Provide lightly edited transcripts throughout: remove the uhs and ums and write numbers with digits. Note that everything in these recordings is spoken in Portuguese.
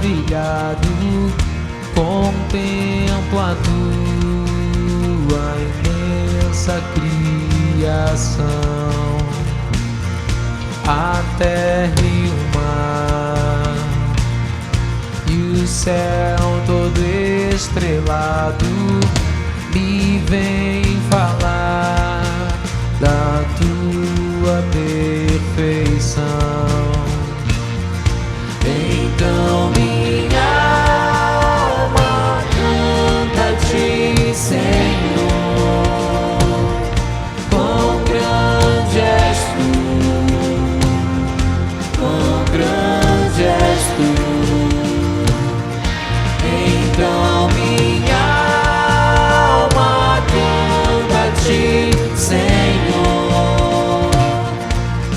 maravilhado, contemplo a tua imensa criação, a terra e o mar, e o céu todo estrelado, me vem falar da tua perfeição. Então minha alma canta-te, Senhor, quão grande és tu, quão grande és tu. Então minha alma canta-te, Senhor,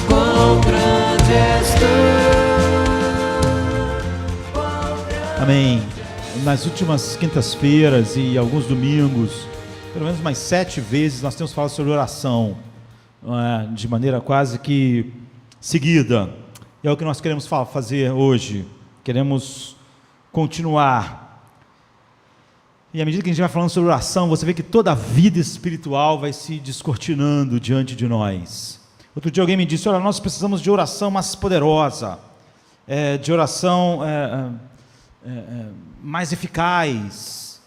quão grande és tu. Amém. Nas últimas quintas-feiras e alguns domingos, pelo menos mais 7 vezes, nós temos falado sobre oração, de maneira quase que seguida. É o que nós queremos fazer hoje. Queremos continuar. E à medida que a gente vai falando sobre oração, você vê que toda a vida espiritual vai se descortinando diante de nós. Outro dia alguém me disse: olha, nós precisamos de oração mais poderosa, de oração mais eficaz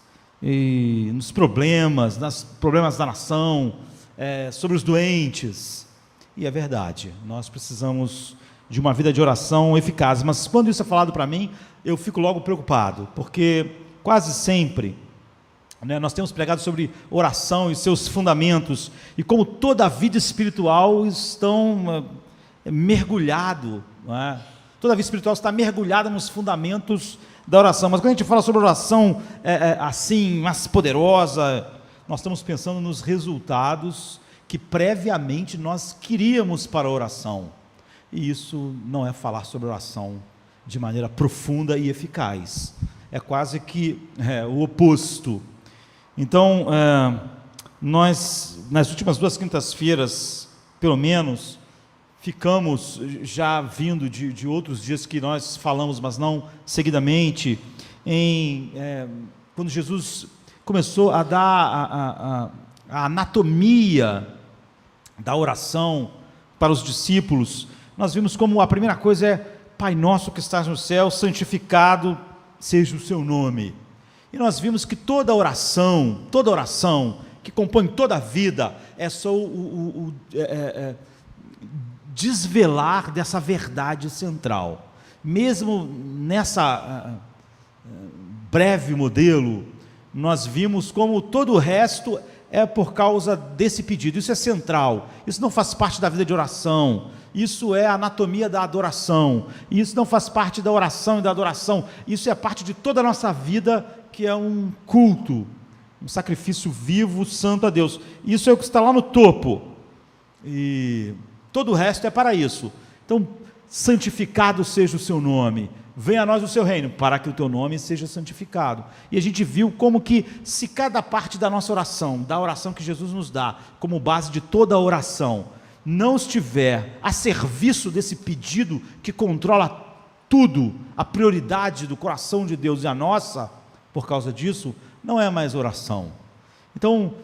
nos problemas da nação, sobre os doentes. E é verdade, nós precisamos de uma vida de oração eficaz. Mas quando isso é falado para mim, eu fico logo preocupado, porque quase sempre nós temos pregado sobre oração e seus fundamentos, e como toda a vida espiritual estão mergulhado, toda a vida espiritual está mergulhada nos fundamentos da oração. Mas quando a gente fala sobre oração assim, mais poderosa, nós estamos pensando nos resultados que previamente nós queríamos para a oração, e isso não é falar sobre oração de maneira profunda e eficaz, é quase que o oposto. Então, nós, nas últimas 2 quintas-feiras, pelo menos, ficamos já vindo de outros dias que nós falamos, mas não seguidamente, quando Jesus começou a dar a anatomia da oração para os discípulos. Nós vimos como a primeira coisa é: Pai nosso que estás no céu, santificado seja o seu nome. E nós vimos que toda oração que compõe toda a vida é só o desvelar dessa verdade central. Mesmo nessa breve modelo, nós vimos como todo o resto é por causa desse pedido. Isso é central, isso não faz parte da vida de oração, isso é a anatomia da adoração, isso não faz parte da oração e da adoração, isso é parte de toda a nossa vida, que é um culto, um sacrifício vivo, santo a Deus. Isso é o que está lá no topo, e todo o resto é para isso. Então, santificado seja o seu nome, venha a nós o seu reino, para que o teu nome seja santificado. E a gente viu como que, se cada parte da nossa oração, da oração que Jesus nos dá, como base de toda a oração, não estiver a serviço desse pedido que controla tudo, a prioridade do coração de Deus e a nossa, por causa disso, não é mais oração. Então,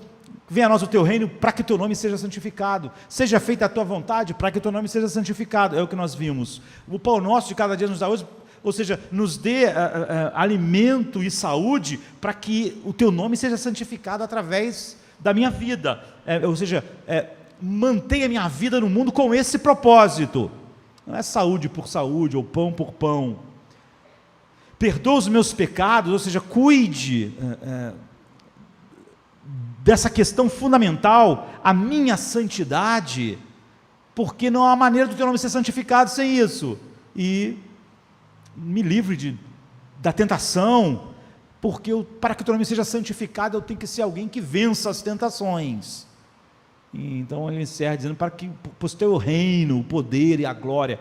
venha a nós o teu reino, para que o teu nome seja santificado, seja feita a tua vontade, para que o teu nome seja santificado. É o que nós vimos. O pão nosso de cada dia nos dá hoje, ou seja, nos dê alimento e saúde, para que o teu nome seja santificado através da minha vida, ou seja, mantenha a minha vida no mundo com esse propósito. Não é saúde por saúde, ou pão por pão. Perdoa os meus pecados, ou seja, cuide dessa questão fundamental, a minha santidade, porque não há maneira do teu nome ser santificado sem isso. E me livre da tentação, porque para que o teu nome seja santificado, eu tenho que ser alguém que vença as tentações. E então ele encerra dizendo: para que o teu reino, o poder e a glória,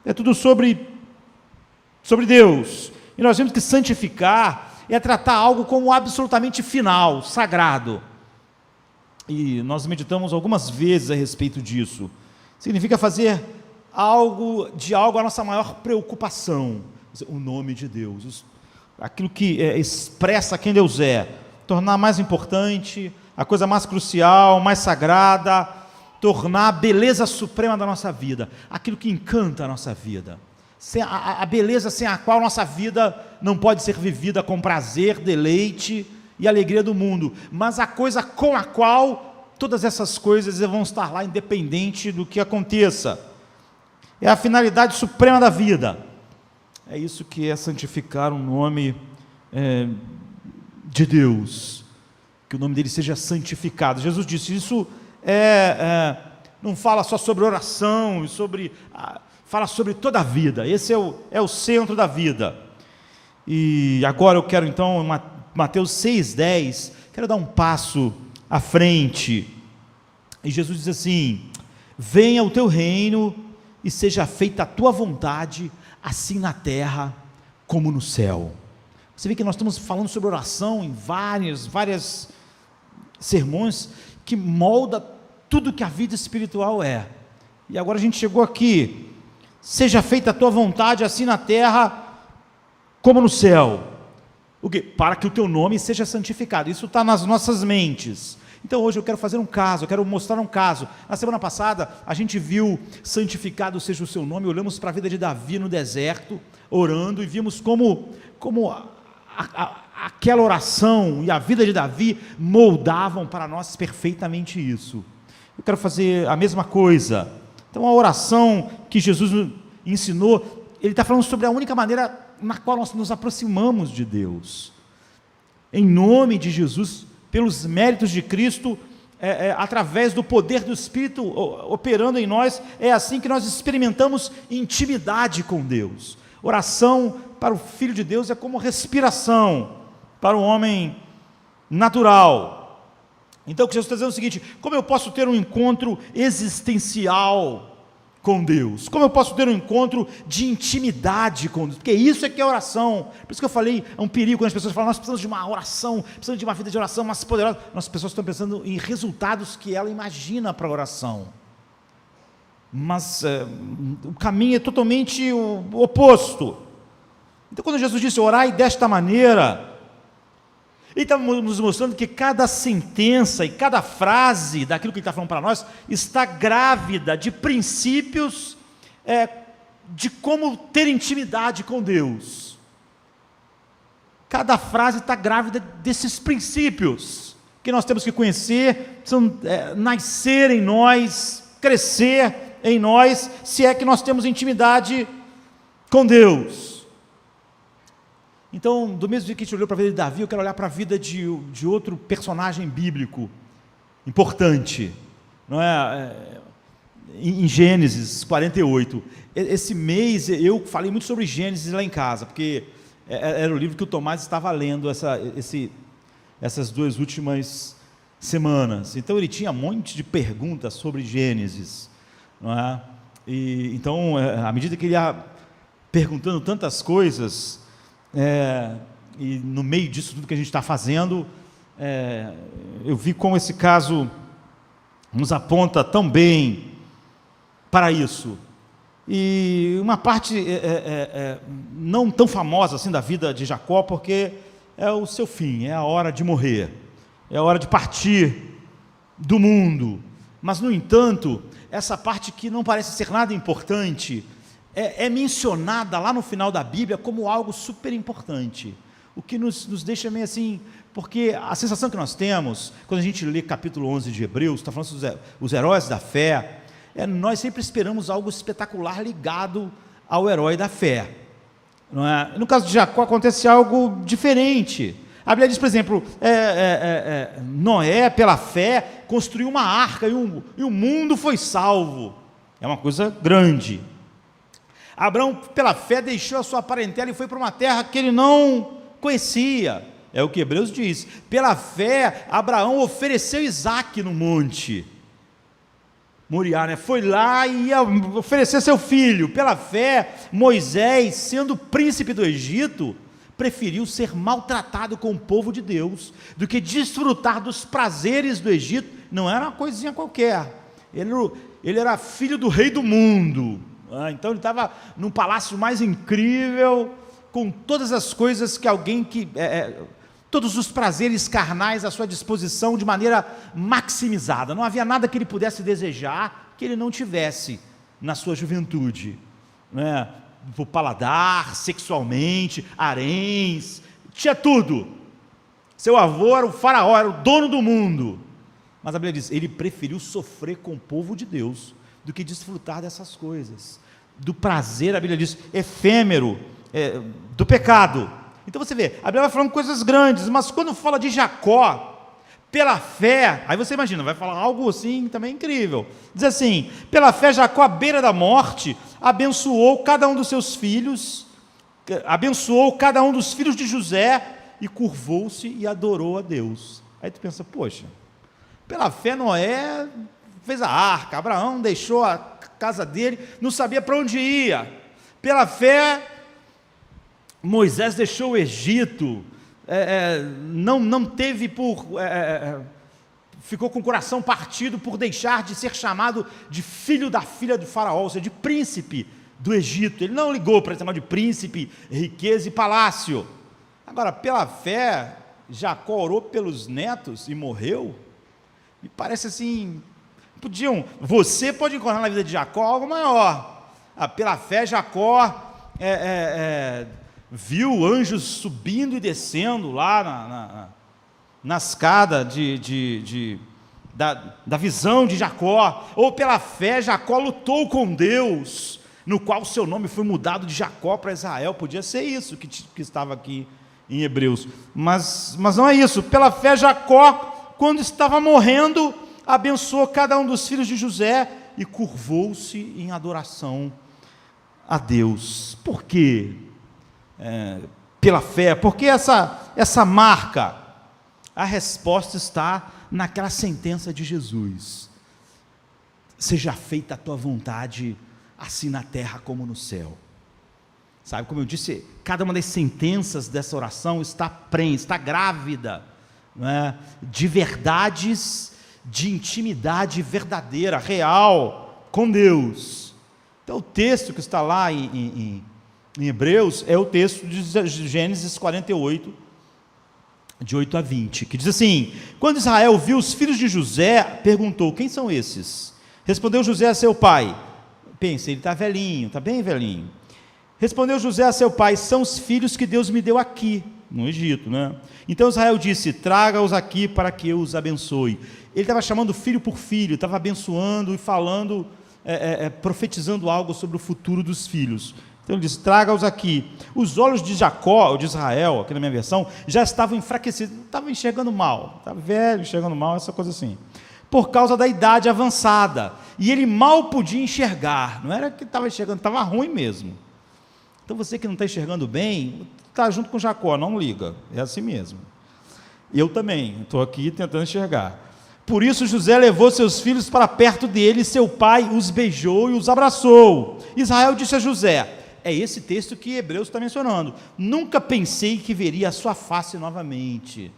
é tudo sobre Deus. E nós vemos que santificar é tratar algo como absolutamente final, sagrado. E nós meditamos algumas vezes a respeito disso. Significa fazer algo a nossa maior preocupação, o nome de Deus, aquilo que expressa quem Deus é, tornar mais importante, a coisa mais crucial, mais sagrada, tornar a beleza suprema da nossa vida, aquilo que encanta a nossa vida, a beleza sem a qual nossa vida não pode ser vivida com prazer, deleite e alegria do mundo, mas a coisa com a qual todas essas coisas vão estar lá independente do que aconteça. É a finalidade suprema da vida. É isso que é santificar o nome de Deus, que o nome dele seja santificado. Jesus disse, isso não fala só sobre oração, fala sobre toda a vida, esse é o centro da vida. E agora eu quero então, em Mateus 6,10, quero dar um passo à frente, e Jesus diz assim, venha o teu reino, e seja feita a tua vontade, assim na terra, como no céu. Você vê que nós estamos falando sobre oração em várias sermões, que molda tudo que a vida espiritual é, e agora a gente chegou aqui, seja feita a tua vontade, assim na terra, como no céu, o quê? Para que o teu nome seja santificado, isso está nas nossas mentes. Então hoje eu quero fazer um caso, eu quero mostrar um caso. Na semana passada a gente viu santificado seja o seu nome, olhamos para a vida de Davi no deserto, orando, e vimos como aquela oração e a vida de Davi moldavam para nós perfeitamente isso. Eu quero fazer a mesma coisa. Então a oração que Jesus ensinou, ele está falando sobre a única maneira na qual nós nos aproximamos de Deus. Em nome de Jesus, pelos méritos de Cristo, através do poder do Espírito operando em nós, é assim que nós experimentamos intimidade com Deus. Oração para o Filho de Deus é como respiração para o homem natural. Então o que Jesus está dizendo é o seguinte, como eu posso ter um encontro existencial com Deus? Como eu posso ter um encontro de intimidade com Deus? Porque isso é que é oração. Por isso que eu falei, é um perigo quando as pessoas falam, nós precisamos de uma oração, precisamos de uma vida de oração mais poderosa. As pessoas estão pensando em resultados que ela imagina para a oração. Mas o caminho é totalmente o oposto. Então quando Jesus disse, orai desta maneira, ele está nos mostrando que cada sentença e cada frase daquilo que ele está falando para nós está grávida de princípios de como ter intimidade com Deus. Cada frase está grávida desses princípios que nós temos que conhecer, precisam nascer em nós, crescer em nós, se é que nós temos intimidade com Deus. Então, do mesmo jeito que a gente olhou para a vida de Davi, eu quero olhar para a vida de outro personagem bíblico importante, não é? Em Gênesis 48. Esse mês eu falei muito sobre Gênesis lá em casa, porque era o livro que o Tomás estava lendo essas 2 últimas semanas. Então ele tinha um monte de perguntas sobre Gênesis, não é? E então, à medida que ele ia perguntando tantas coisas, e no meio disso tudo que a gente está fazendo, eu vi como esse caso nos aponta tão bem para isso. E uma parte não tão famosa assim da vida de Jacó, porque é o seu fim, é a hora de morrer, é a hora de partir do mundo. Mas, no entanto, essa parte que não parece ser nada importante, é mencionada lá no final da Bíblia como algo super importante, o que nos deixa meio assim, porque a sensação que nós temos, quando a gente lê capítulo 11 de Hebreus, está falando sobre os heróis da fé, nós sempre esperamos algo espetacular ligado ao herói da fé, não é? No caso de Jacó acontece algo diferente. A Bíblia diz, por exemplo, Noé, pela fé, construiu uma arca e o mundo foi salvo. É uma coisa grande. Abraão, pela fé, deixou a sua parentela e foi para uma terra que ele não conhecia. É o que Hebreus diz. Pela fé, Abraão ofereceu Isaque no monte Moriá, né? Foi lá e ia oferecer seu filho. Pela fé, Moisés, sendo príncipe do Egito, preferiu ser maltratado com o povo de Deus do que desfrutar dos prazeres do Egito. Não era uma coisinha qualquer. Ele era filho do rei do mundo. Então ele estava num palácio mais incrível, com todas as coisas que alguém que... todos os prazeres carnais à sua disposição de maneira maximizada. Não havia nada que ele pudesse desejar que ele não tivesse na sua juventude, né? O paladar, sexualmente, haréns, tinha tudo. Seu avô era o faraó, era o dono do mundo. Mas a Bíblia diz, ele preferiu sofrer com o povo de Deus do que desfrutar dessas coisas. Do prazer, a Bíblia diz, efêmero, do pecado. Então você vê, a Bíblia vai falando coisas grandes, mas quando fala de Jacó, pela fé, aí você imagina, vai falar algo assim também incrível. Diz assim, pela fé Jacó à beira da morte, abençoou cada um dos seus filhos, abençoou cada um dos filhos de José, e curvou-se e adorou a Deus. Aí tu pensa, poxa, pela fé Noé fez a arca, Abraão deixou a casa dele, não sabia para onde ia. Pela fé Moisés deixou o Egito, não teve ficou com o coração partido por deixar de ser chamado de filho da filha do faraó, ou seja, de príncipe do Egito. Ele não ligou para ser chamado de príncipe, riqueza e palácio. Agora, pela fé, Jacó orou pelos netos e morreu. Me parece assim, você pode encontrar na vida de Jacó algo maior. Pela fé, Jacó viu anjos subindo e descendo lá na escada da visão de Jacó. Ou pela fé, Jacó lutou com Deus, no qual seu nome foi mudado de Jacó para Israel. Podia ser isso que estava aqui em Hebreus, mas não é isso. Pela fé, Jacó, quando estava morrendo, abençoou cada um dos filhos de José e curvou-se em adoração a Deus. Por quê? Pela fé, porque essa marca, a resposta está naquela sentença de Jesus: seja feita a tua vontade, assim na terra como no céu. Sabe, como eu disse, cada uma das sentenças dessa oração está grávida, não é? De verdades, de intimidade verdadeira, real, com Deus. Então o texto que está lá em Hebreus é o texto de Gênesis 48, de 8 a 20, que diz assim: quando Israel viu os filhos de José, perguntou, quem são esses? Respondeu José a seu pai. Pensa, ele está velhinho, está bem velhinho. Respondeu José a seu pai, são os filhos que Deus me deu aqui, no Egito, né? Então Israel disse, traga-os aqui para que eu os abençoe. Ele estava chamando filho por filho, estava abençoando e falando, profetizando algo sobre o futuro dos filhos. Então ele disse, traga-os aqui. Os olhos de Jacó, ou de Israel, aqui na minha versão, já estavam enfraquecidos, estava enxergando mal, estava velho, enxergando mal, essa coisa assim, por causa da idade avançada, e ele mal podia enxergar, não era que estava enxergando, estava ruim mesmo. Então você que não está enxergando bem, está junto com Jacó, não liga, é assim mesmo. Eu também, estou aqui tentando enxergar. Por isso José levou seus filhos para perto dele, e seu pai os beijou e os abraçou. Israel disse a José, é esse texto que Hebreus está mencionando, nunca pensei que veria a sua face novamente,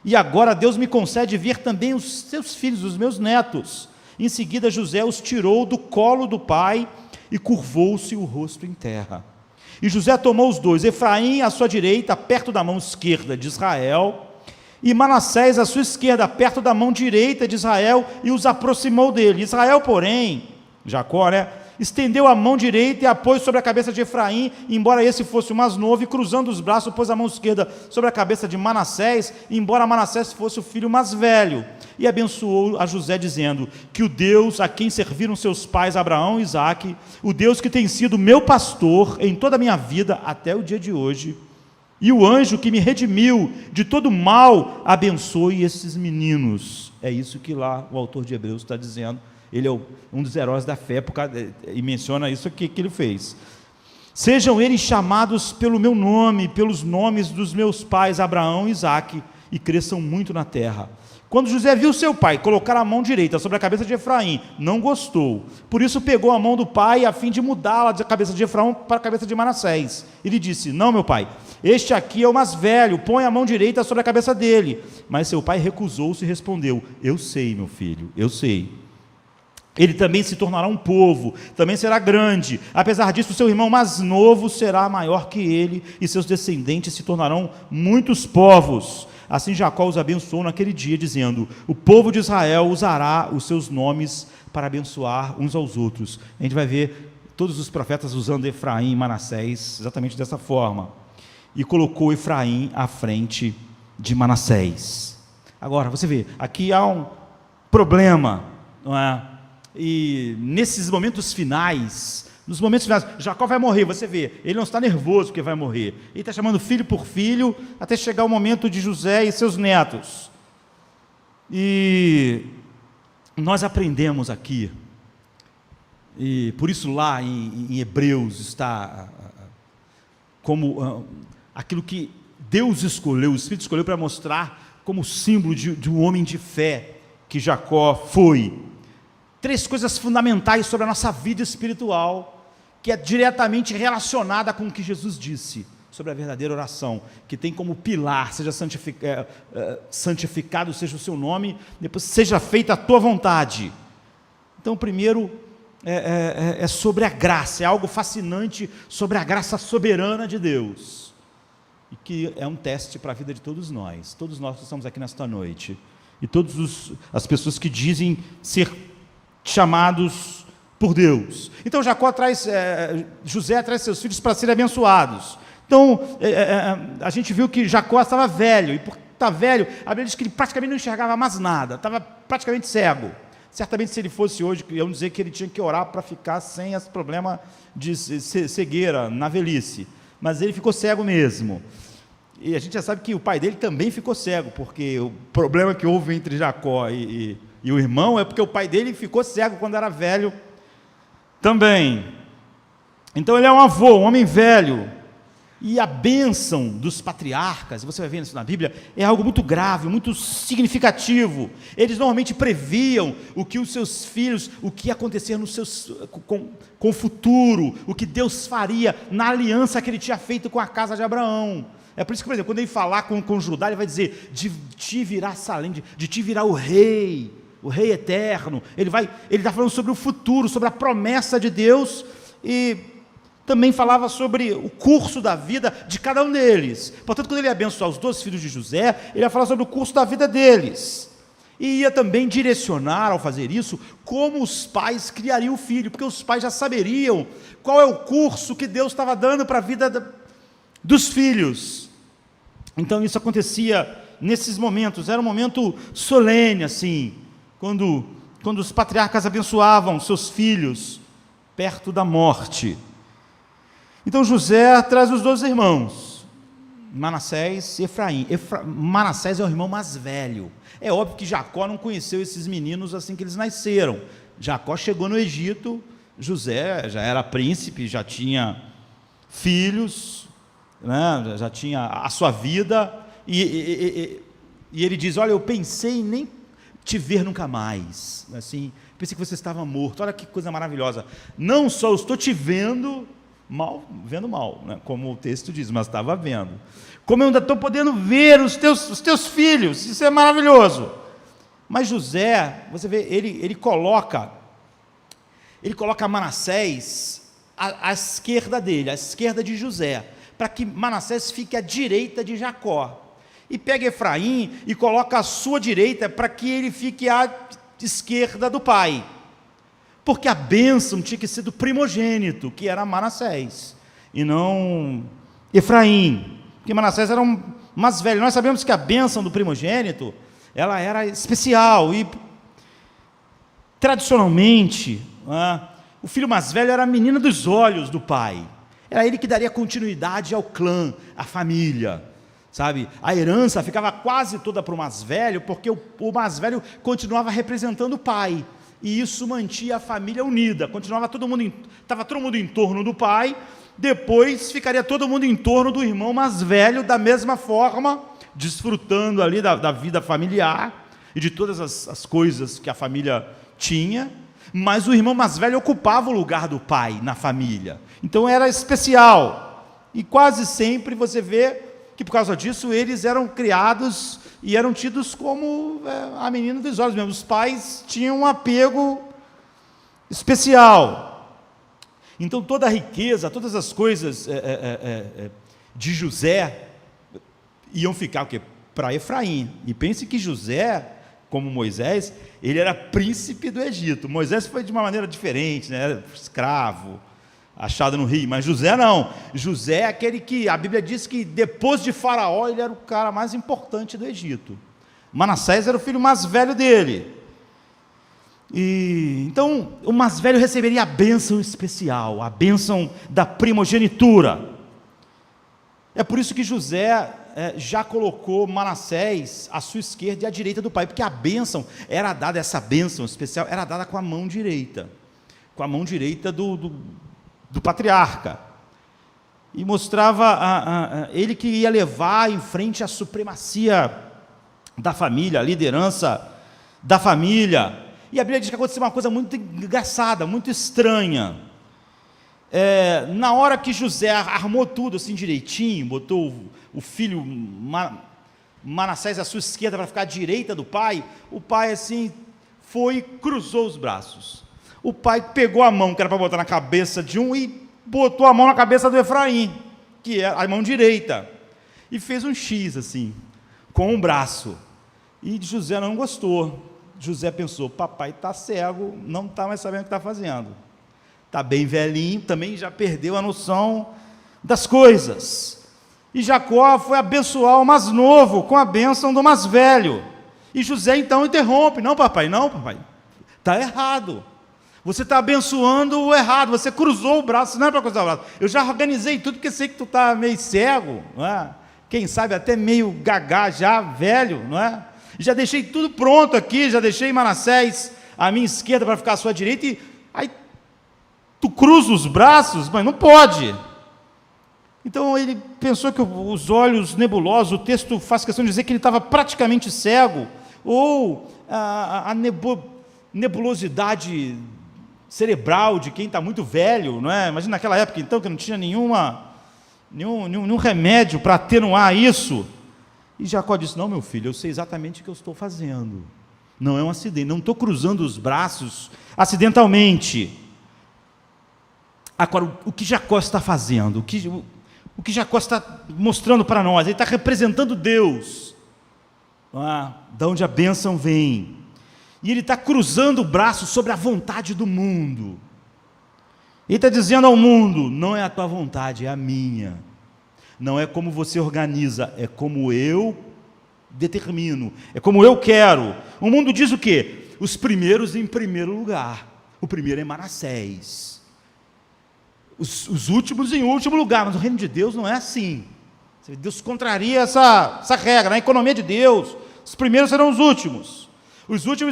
e agora Deus me concede ver também os seus filhos, os meus netos. Em seguida José os tirou do colo do pai, e curvou-se o rosto em terra. E José tomou os dois, Efraim à sua direita, perto da mão esquerda de Israel, e Manassés à sua esquerda, perto da mão direita de Israel, e os aproximou dele. Israel, porém, Jacó, estendeu a mão direita e a pôs sobre a cabeça de Efraim, embora esse fosse o mais novo, e cruzando os braços, pôs a mão esquerda sobre a cabeça de Manassés, embora Manassés fosse o filho mais velho, e abençoou a José, dizendo, que o Deus a quem serviram seus pais Abraão e Isaque, o Deus que tem sido meu pastor em toda a minha vida até o dia de hoje, e o anjo que me redimiu de todo mal, abençoe esses meninos. É isso que lá o autor de Hebreus está dizendo. Ele é um dos heróis da fé, e menciona isso aqui que ele fez. Sejam eles chamados pelo meu nome, pelos nomes dos meus pais Abraão e Isaque, e cresçam muito na terra. Quando José viu seu pai colocar a mão direita sobre a cabeça de Efraim, não gostou. Por isso pegou a mão do pai a fim de mudá-la da cabeça de Efraim para a cabeça de Manassés. Ele disse, não, meu pai, este aqui é o mais velho, põe a mão direita sobre a cabeça dele. Mas seu pai recusou-se e respondeu, eu sei, meu filho, eu sei. Ele também se tornará um povo, também será grande. Apesar disso, seu irmão mais novo será maior que ele, e seus descendentes se tornarão muitos povos. Assim Jacó os abençoou naquele dia, dizendo: o povo de Israel usará os seus nomes para abençoar uns aos outros. A gente vai ver todos os profetas usando Efraim e Manassés exatamente dessa forma. E colocou Efraim à frente de Manassés. Agora, você vê, aqui há um problema, não é? E nesses momentos finais, Jacó vai morrer, você vê, ele não está nervoso porque vai morrer, ele está chamando filho por filho, até chegar o momento de José e seus netos. E nós aprendemos aqui, e por isso lá em Hebreus está como aquilo que Deus escolheu, o Espírito escolheu para mostrar como símbolo de um homem de fé que Jacó foi. 3 coisas fundamentais sobre a nossa vida espiritual, que é diretamente relacionada com o que Jesus disse sobre a verdadeira oração, que tem como pilar: seja santificado seja o seu nome, depois seja feita a tua vontade. Então, primeiro é sobre a graça, é algo fascinante sobre a graça soberana de Deus, e que é um teste para a vida de todos nós que estamos aqui nesta noite, e todas as pessoas que dizem ser chamados por Deus. Então José traz seus filhos para serem abençoados. Então a gente viu que Jacó estava velho, e por estar velho, a Bíblia diz que ele praticamente não enxergava mais nada, estava praticamente cego. Certamente, se ele fosse hoje, iam dizer que ele tinha que orar para ficar sem esse problema de cegueira na velhice, mas ele ficou cego mesmo. E a gente já sabe que o pai dele também ficou cego, porque o problema que houve entre Jacó e o irmão é porque o pai dele ficou cego quando era velho também. Então ele é um avô, um homem velho. E a bênção dos patriarcas, você vai ver isso na Bíblia, é algo muito grave, muito significativo. Eles normalmente previam o que os seus filhos, o que ia acontecer com o futuro, o que Deus faria na aliança que ele tinha feito com a casa de Abraão. É por isso que, por exemplo, quando ele falar com Judá, ele vai dizer: de ti virá Salém, de ti virá o rei eterno. Ele está falando sobre o futuro, sobre a promessa de Deus, e também falava sobre o curso da vida de cada um deles. Portanto, quando ele ia abençoar os 2 filhos de José, ele ia falar sobre o curso da vida deles, e ia também direcionar, ao fazer isso, como os pais criariam o filho, porque os pais já saberiam qual é o curso que Deus estava dando para a vida dos filhos. Então isso acontecia nesses momentos, era um momento solene, assim, quando os patriarcas abençoavam seus filhos perto da morte. Então José traz os 2 irmãos, Manassés e Efraim. Manassés é o irmão mais velho. É óbvio que Jacó não conheceu esses meninos assim que eles nasceram. Jacó chegou no Egito, José já era príncipe, já tinha filhos, né, já tinha a sua vida, e ele diz: olha, eu pensei em nem te ver nunca mais, assim, pensei que você estava morto. Olha que coisa maravilhosa, não só eu estou te vendo mal, né, como o texto diz, mas estava vendo, como eu ainda estou podendo ver os teus filhos, isso é maravilhoso. Mas José, você vê, ele coloca Manassés à esquerda dele, à esquerda de José, para que Manassés fique à direita de Jacó, e pega Efraim e coloca à sua direita para que ele fique à esquerda do pai, porque a bênção tinha que ser do primogênito, que era Manassés, e não Efraim, porque Manassés era um mais velho. Nós sabemos que a bênção do primogênito, ela era especial, e tradicionalmente, o filho mais velho era a menina dos olhos do pai, era ele que daria continuidade ao clã, à família, sabe? A herança ficava quase toda para o mais velho, porque o mais velho continuava representando o pai, e isso mantinha a família unida, estava todo mundo em torno do pai, depois ficaria todo mundo em torno do irmão mais velho, da mesma forma, desfrutando ali da vida familiar, e de todas as coisas que a família tinha, mas o irmão mais velho ocupava o lugar do pai na família, então era especial, e quase sempre você vê que por causa disso eles eram criados e eram tidos como a menina dos olhos mesmo. Os pais tinham um apego especial. Então toda a riqueza, todas as coisas de José iam ficar o quê? Para Efraim. E pense que José, como Moisés, ele era príncipe do Egito. Moisés foi de uma maneira diferente, né? Era escravo, achado no rio, mas José não. José é aquele que a Bíblia diz que depois de Faraó ele era o cara mais importante do Egito. Manassés era o filho mais velho dele. E então o mais velho receberia a bênção especial, a bênção da primogenitura. É por isso que José já colocou Manassés à sua esquerda e à direita do pai, porque a bênção era dada, essa bênção especial era dada com a mão direita do patriarca, e mostrava ele que ia levar em frente a supremacia da família, a liderança da família. E a Bíblia diz que aconteceu uma coisa muito engraçada, muito estranha. Na hora que José armou tudo assim direitinho, botou o filho Manassés à sua esquerda para ficar à direita do pai, o pai assim foi e cruzou os braços. O pai pegou a mão que era para botar na cabeça de um e botou a mão na cabeça do Efraim, que é a mão direita, e fez um X assim, com um braço. E José não gostou. José pensou, papai está cego, não está mais sabendo o que está fazendo. Está bem velhinho, também já perdeu a noção das coisas. E Jacó foi abençoar o mais novo com a bênção do mais velho. E José então interrompe, não papai, está errado. Você está abençoando o errado, você cruzou o braço, não é para cruzar o braço. Eu já organizei tudo, porque sei que tu está meio cego, não é? Quem sabe até meio gagá já, velho, não é? Já deixei tudo pronto aqui, já deixei Manassés à minha esquerda para ficar à sua direita, e aí tu cruza os braços, mas não pode. Então ele pensou que os olhos nebulosos, o texto faz questão de dizer que ele estava praticamente cego, ou a nebulosidade cerebral de quem está muito velho, não é? Imagina naquela época então que não tinha nenhum remédio para atenuar isso. E Jacó disse, não meu filho, eu sei exatamente o que eu estou fazendo, não é um acidente, não estou cruzando os braços acidentalmente. Agora, o que Jacó está fazendo, o que Jacó está mostrando para nós, ele está representando Deus, de onde a bênção vem, e ele está cruzando o braço sobre a vontade do mundo. Ele está dizendo ao mundo, não é a tua vontade, é a minha. Não é como você organiza, é como eu determino, é como eu quero. O mundo diz o quê? Os primeiros em primeiro lugar. O primeiro é Manassés. Os últimos em último lugar. Mas o reino de Deus não é assim. Deus contraria essa regra. Na economia de Deus, os primeiros serão os últimos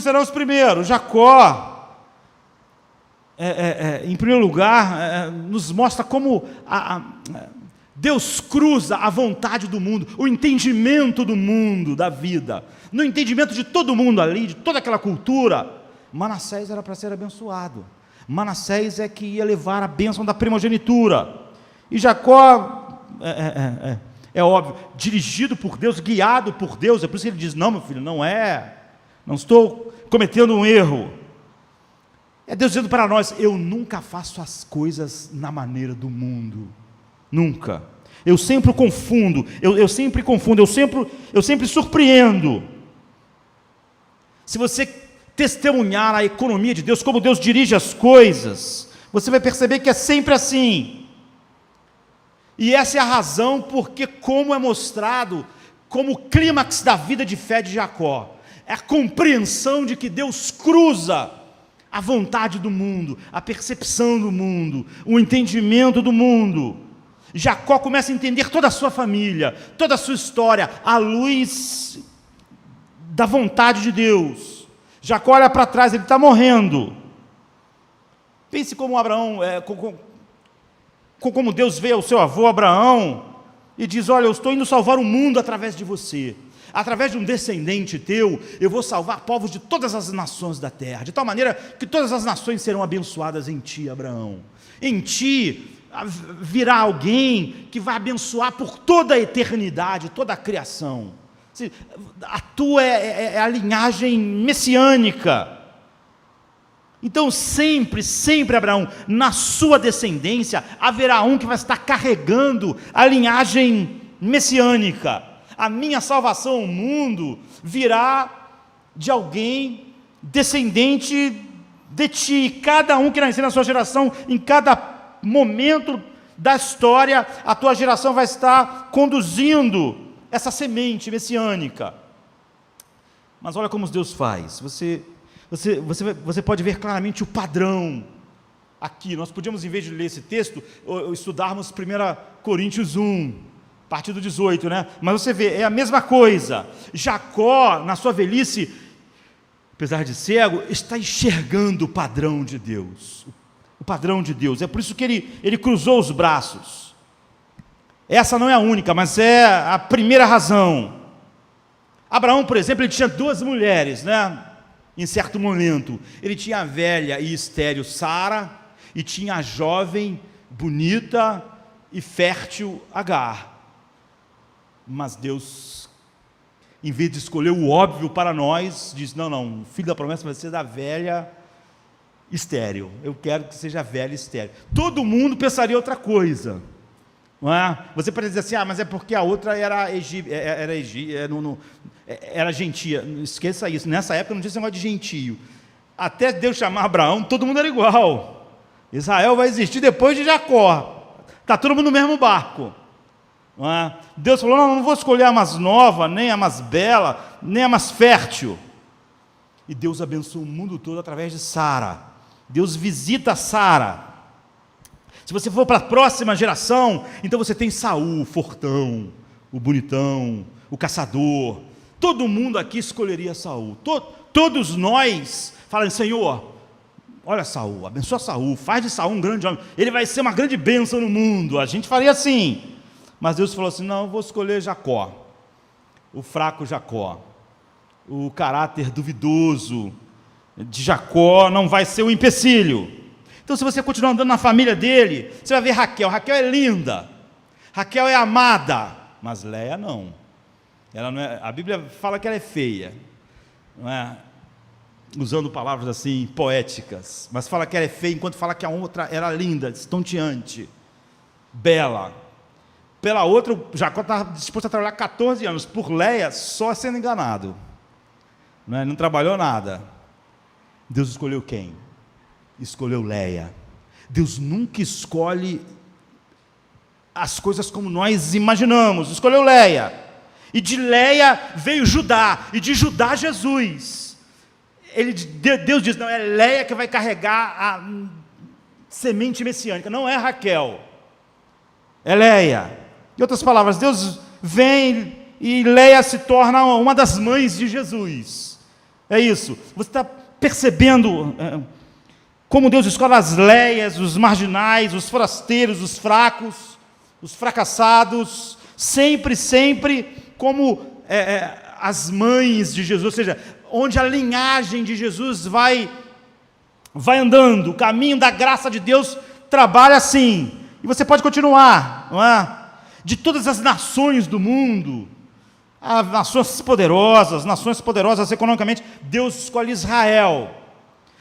serão os primeiros. Jacó, em primeiro lugar, nos mostra como Deus cruza a vontade do mundo, o entendimento do mundo, da vida, no entendimento de todo mundo ali, de toda aquela cultura. Manassés era para ser abençoado. Manassés é que ia levar a bênção da primogenitura. E Jacó, é óbvio, dirigido por Deus, guiado por Deus. É por isso que ele diz, não meu filho, não estou cometendo um erro. É Deus dizendo para nós, eu nunca faço as coisas na maneira do mundo. Nunca. Eu sempre confundo, eu sempre surpreendo. Se você testemunhar a economia de Deus, como Deus dirige as coisas, você vai perceber que é sempre assim. E essa é a razão porque, como é mostrado como o clímax da vida de fé de Jacó, é a compreensão de que Deus cruza a vontade do mundo, a percepção do mundo, o entendimento do mundo. Jacó começa a entender toda a sua família, toda a sua história, à luz da vontade de Deus. Jacó olha para trás, ele está morrendo. Pense como Abraão, como Deus vê o seu avô Abraão, e diz, olha, eu estou indo salvar o mundo através de você. Através de um descendente teu, eu vou salvar povos de todas as nações da terra, de tal maneira que todas as nações serão abençoadas em ti, Abraão. Em ti virá alguém que vai abençoar por toda a eternidade, toda a criação. A tua é a linhagem messiânica. Então sempre, sempre, Abraão, na sua descendência, haverá um que vai estar carregando a linhagem messiânica. A minha salvação ao mundo virá de alguém descendente de ti. Cada um que nascer na sua geração, em cada momento da história, a tua geração vai estar conduzindo essa semente messiânica. Mas olha como Deus faz. Você pode ver claramente o padrão aqui. Nós podíamos, em vez de ler esse texto, estudarmos 1 Coríntios 1, a partir do 18, né? Mas você vê, é a mesma coisa. Jacó, na sua velhice, apesar de cego, está enxergando o padrão de Deus. O padrão de Deus. É por isso que ele cruzou os braços. Essa não é a única, mas é a primeira razão. Abraão, por exemplo, ele tinha 2 mulheres, né? Em certo momento, ele tinha a velha e estéril Sara, e tinha a jovem, bonita e fértil Agar. Mas Deus, em vez de escolher o óbvio para nós, diz: não, o filho da promessa vai ser da velha estéril. Eu quero que seja velha estéril. Todo mundo pensaria outra coisa, não é? Você pode dizer assim: mas é porque a outra era gentia. Não esqueça isso. Nessa época não tinha esse negócio de gentio. Até Deus chamar Abraão, todo mundo era igual. Israel vai existir depois de Jacó. Está todo mundo no mesmo barco. Não é? Deus falou: não vou escolher a mais nova, nem a mais bela, nem a mais fértil. E Deus abençoa o mundo todo através de Sara. Deus visita Sara. Se você for para a próxima geração, então você tem Saul, o fortão, o bonitão, o caçador. Todo mundo aqui escolheria Saul. Todos nós falamos: Senhor, olha Saul, abençoa Saul, faz de Saul um grande homem, ele vai ser uma grande bênção no mundo. A gente faria assim. Mas Deus falou assim: não, eu vou escolher Jacó, o fraco Jacó. O caráter duvidoso de Jacó não vai ser um empecilho. Então, se você continuar andando na família dele, você vai ver Raquel. Raquel é linda, Raquel é amada, mas Leia não. Ela não é, a Bíblia fala que ela é feia, não é? Usando palavras assim poéticas, mas fala que ela é feia, enquanto fala que a outra era linda, estonteante, bela. Pela outra, Jacó estava disposto a trabalhar 14 anos, por Leia, só sendo enganado, não trabalhou nada. Deus escolheu quem? Escolheu Leia. Deus nunca escolhe as coisas como nós imaginamos. Escolheu Leia. E de Leia veio Judá, e de Judá Jesus. Deus diz: não, é Leia que vai carregar a semente messiânica, não é Raquel, é Leia. Em outras palavras, Deus vem e Leia se torna uma das mães de Jesus. É isso. Você está percebendo como Deus escolhe as Leias, os marginais, os forasteiros, os fracos, os fracassados, sempre como as mães de Jesus, ou seja, onde a linhagem de Jesus vai andando, o caminho da graça de Deus trabalha assim. E você pode continuar, não é? De todas as nações do mundo, nações poderosas economicamente, Deus escolhe Israel.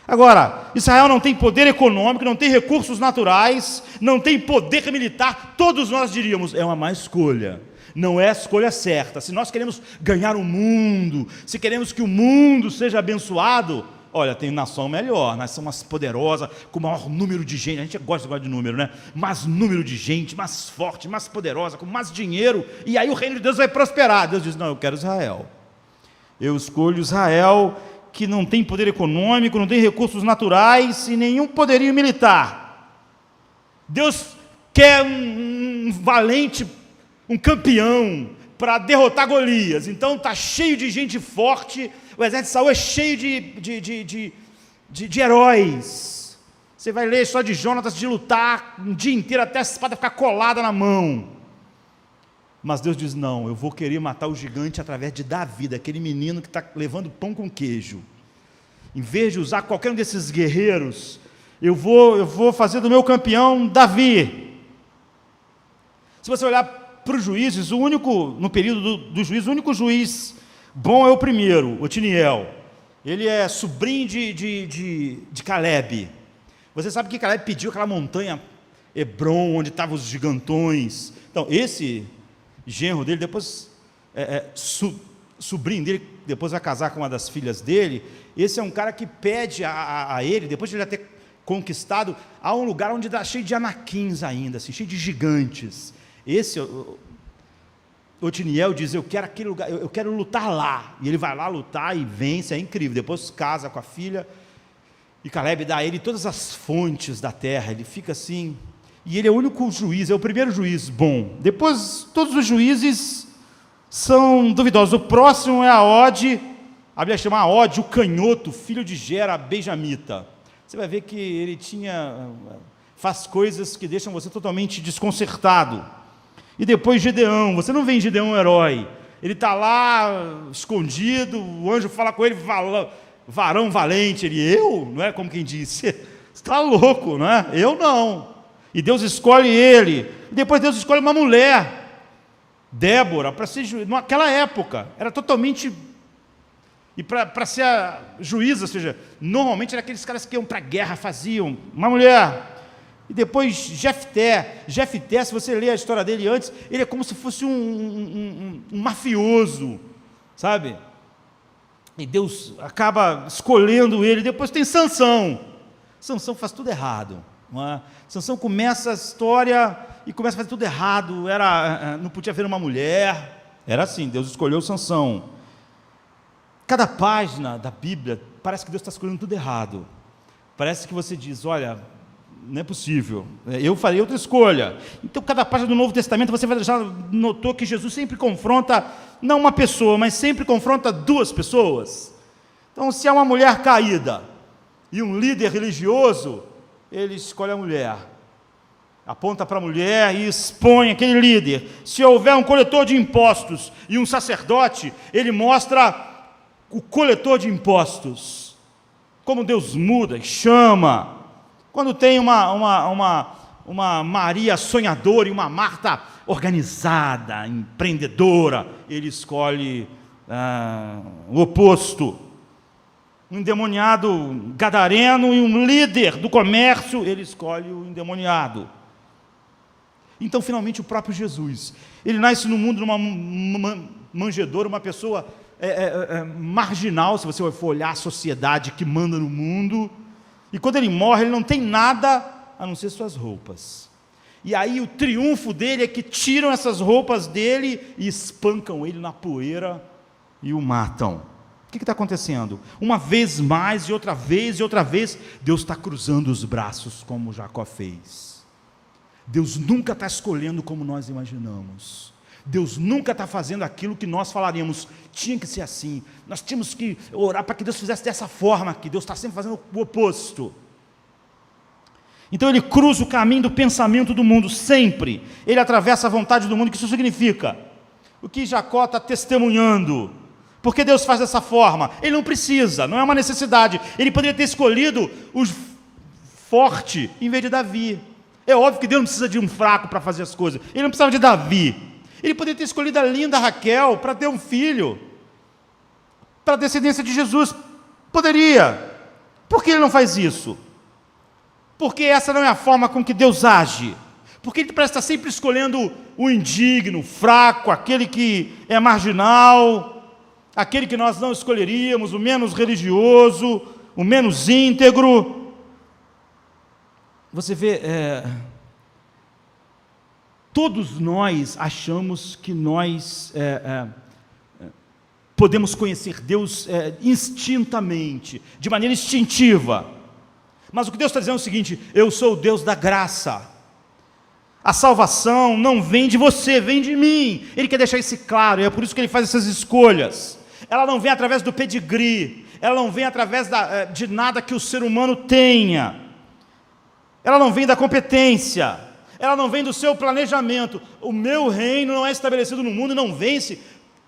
Agora, Israel não tem poder econômico, não tem recursos naturais, não tem poder militar. Todos nós diríamos: é uma má escolha, não é a escolha certa. Se nós queremos ganhar o mundo, se queremos que o mundo seja abençoado, olha, tem nação melhor, nação mais poderosa, com maior número de gente. A gente gosta de número, né? Mais número de gente, mais forte, mais poderosa, com mais dinheiro, e aí o reino de Deus vai prosperar. Deus diz: não, eu quero Israel. Eu escolho Israel, que não tem poder econômico, não tem recursos naturais e nenhum poderio militar. Deus quer um valente, um campeão para derrotar Golias. Então está cheio de gente forte. O exército de Saul é cheio de heróis. Você vai ler só de Jonatas, de lutar um dia inteiro até a espada ficar colada na mão. Mas Deus diz: não, eu vou querer matar o gigante através de Davi, aquele menino que está levando pão com queijo. Em vez de usar qualquer um desses guerreiros, eu vou fazer do meu campeão Davi. Se você olhar para os juízes, no período do juízo, o único juiz bom é o primeiro, Otiniel. Ele é sobrinho de Caleb. Você sabe que Caleb pediu aquela montanha Hebron, onde estavam os gigantões. Então, esse genro dele, depois, sobrinho dele, depois vai casar com uma das filhas dele. Esse é um cara que pede a ele, depois de ele já ter conquistado, a um lugar onde está cheio de anaquins ainda, assim, cheio de gigantes. Esse, Otiniel diz, eu quero aquele lugar, eu quero lutar lá. E ele vai lá lutar e vence, é incrível. Depois casa com a filha, e Caleb dá a ele todas as fontes da terra. Ele fica assim, e ele é o único juiz, é o primeiro juiz bom. Depois, todos os juízes são duvidosos. O próximo é a Og, a Bíblia chama a Og, o canhoto, filho de Gera, benjamita. Você vai ver que ele faz coisas que deixam você totalmente desconcertado. E depois Gedeão, você não vê em Gedeão um herói, ele está lá escondido, o anjo fala com ele, varão valente, não é como quem disse, você está louco, não é? Eu não. E Deus escolhe ele, e depois Deus escolhe uma mulher, Débora, para ser juíza. Naquela época, era totalmente, e para ser a juíza, ou seja, normalmente eram aqueles caras que iam para a guerra, faziam, uma mulher. E depois Jefté, se você ler a história dele antes, ele é como se fosse um mafioso, sabe? E Deus acaba escolhendo ele. Depois tem Sansão. Sansão faz tudo errado, não é? Sansão começa a história e começa a fazer tudo errado. Não podia haver uma mulher. Era assim, Deus escolheu Sansão. Cada página da Bíblia, parece que Deus está escolhendo tudo errado. Parece que você diz, olha, não é possível, eu farei outra escolha. Então, cada página do Novo Testamento, você já notou que Jesus sempre confronta, não uma pessoa, mas sempre confronta duas pessoas. Então, se há uma mulher caída e um líder religioso, ele escolhe a mulher, aponta para a mulher e expõe aquele líder. Se houver um coletor de impostos e um sacerdote, ele mostra o coletor de impostos, como Deus muda e chama. Quando tem uma Maria sonhadora e uma Marta organizada, empreendedora, ele escolhe o oposto. Um endemoniado gadareno e um líder do comércio, ele escolhe o endemoniado. Então, finalmente, o próprio Jesus, ele nasce no mundo numa manjedoura, uma pessoa marginal, se você for olhar a sociedade que manda no mundo. E quando ele morre, ele não tem nada a não ser suas roupas. E aí o triunfo dele é que tiram essas roupas dele e espancam ele na poeira e o matam. O que está acontecendo? Uma vez mais e outra vez, Deus está cruzando os braços como Jacó fez. Deus nunca está escolhendo como nós imaginamos. Deus nunca está fazendo aquilo que nós falaríamos, tinha que ser assim, nós tínhamos que orar para que Deus fizesse dessa forma, que Deus está sempre fazendo o oposto. Então ele cruza o caminho do pensamento do mundo, sempre, ele atravessa a vontade do mundo. O que isso significa? O que Jacó está testemunhando? Por que Deus faz dessa forma? Ele não precisa, não é uma necessidade, ele poderia ter escolhido o forte em vez de Davi. É óbvio que Deus não precisa de um fraco para fazer as coisas, ele não precisava de Davi. Ele poderia ter escolhido a linda Raquel para ter um filho, para a descendência de Jesus. Poderia. Por que ele não faz isso? Porque essa não é a forma com que Deus age. Porque ele parece estar sempre escolhendo o indigno, o fraco, aquele que é marginal, aquele que nós não escolheríamos, o menos religioso, o menos íntegro. Você vê... Todos nós achamos que nós podemos conhecer Deus instintamente, de maneira instintiva. Mas o que Deus está dizendo é o seguinte: eu sou o Deus da graça. A salvação não vem de você, vem de mim. Ele quer deixar isso claro, e é por isso que ele faz essas escolhas. Ela não vem através do pedigree, ela não vem através de nada que o ser humano tenha. Ela não vem da competência. Ela não vem do seu planejamento. O meu reino não é estabelecido no mundo, não vence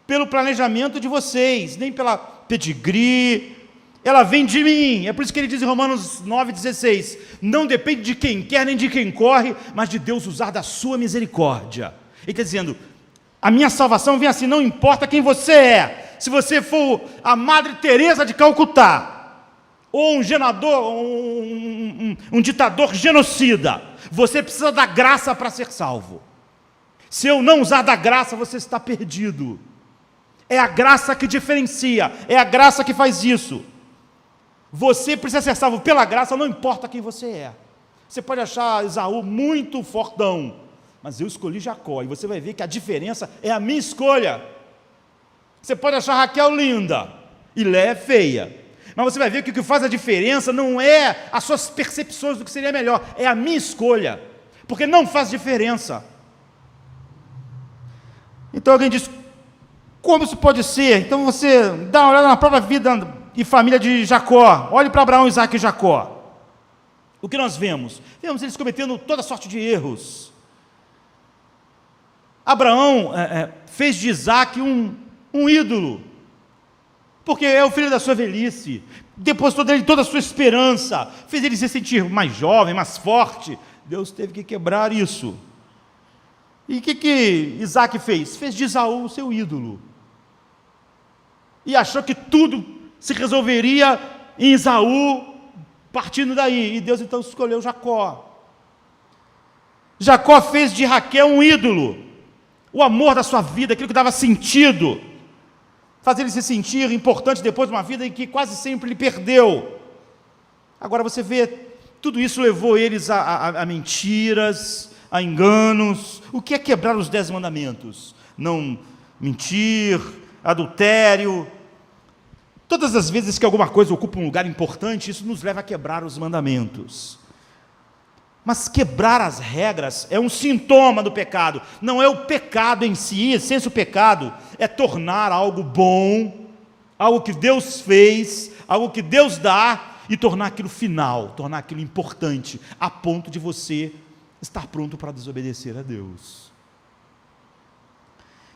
pelo planejamento de vocês, nem pela pedigree. Ela vem de mim. É por isso que ele diz em Romanos 9,16: não depende de quem quer nem de quem corre, mas de Deus usar da sua misericórdia. Ele está dizendo: a minha salvação vem assim, não importa quem você é, se você for a Madre Teresa de Calcutá, ou um ditador genocida, você precisa da graça para ser salvo. Se eu não usar da graça, você está perdido. É a graça que diferencia, é a graça que faz isso. Você precisa ser salvo pela graça, não importa quem você é. Você pode achar Esaú muito fortão, mas eu escolhi Jacó, e você vai ver que a diferença é a minha escolha. Você pode achar Raquel linda, e Léia feia, mas você vai ver que o que faz a diferença não é as suas percepções do que seria melhor, é a minha escolha, porque não faz diferença. Então alguém diz, como isso pode ser? Então você dá uma olhada na própria vida e família de Jacó, olhe para Abraão, Isaque e Jacó. O que nós vemos? Vemos eles cometendo toda sorte de erros. Abraão fez de Isaque um ídolo, porque é o filho da sua velhice, depositou dele toda a sua esperança, fez ele se sentir mais jovem, mais forte. Deus teve que quebrar isso. E o que Isaque fez? Fez de Esaú o seu ídolo. E achou que tudo se resolveria em Esaú, partindo daí. E Deus então escolheu Jacó. Jacó fez de Raquel um ídolo. O amor da sua vida, aquilo que dava sentido. Fazer ele se sentir importante depois de uma vida em que quase sempre ele perdeu. Agora você vê, tudo isso levou eles a mentiras, a enganos. O que é quebrar os 10 mandamentos? Não mentir, adultério. Todas as vezes que alguma coisa ocupa um lugar importante, isso nos leva a quebrar os mandamentos. Mas quebrar as regras é um sintoma do pecado, não é o pecado em si. A essência do pecado é tornar algo bom, algo que Deus fez, algo que Deus dá, e tornar aquilo final, tornar aquilo importante, a ponto de você estar pronto para desobedecer a Deus.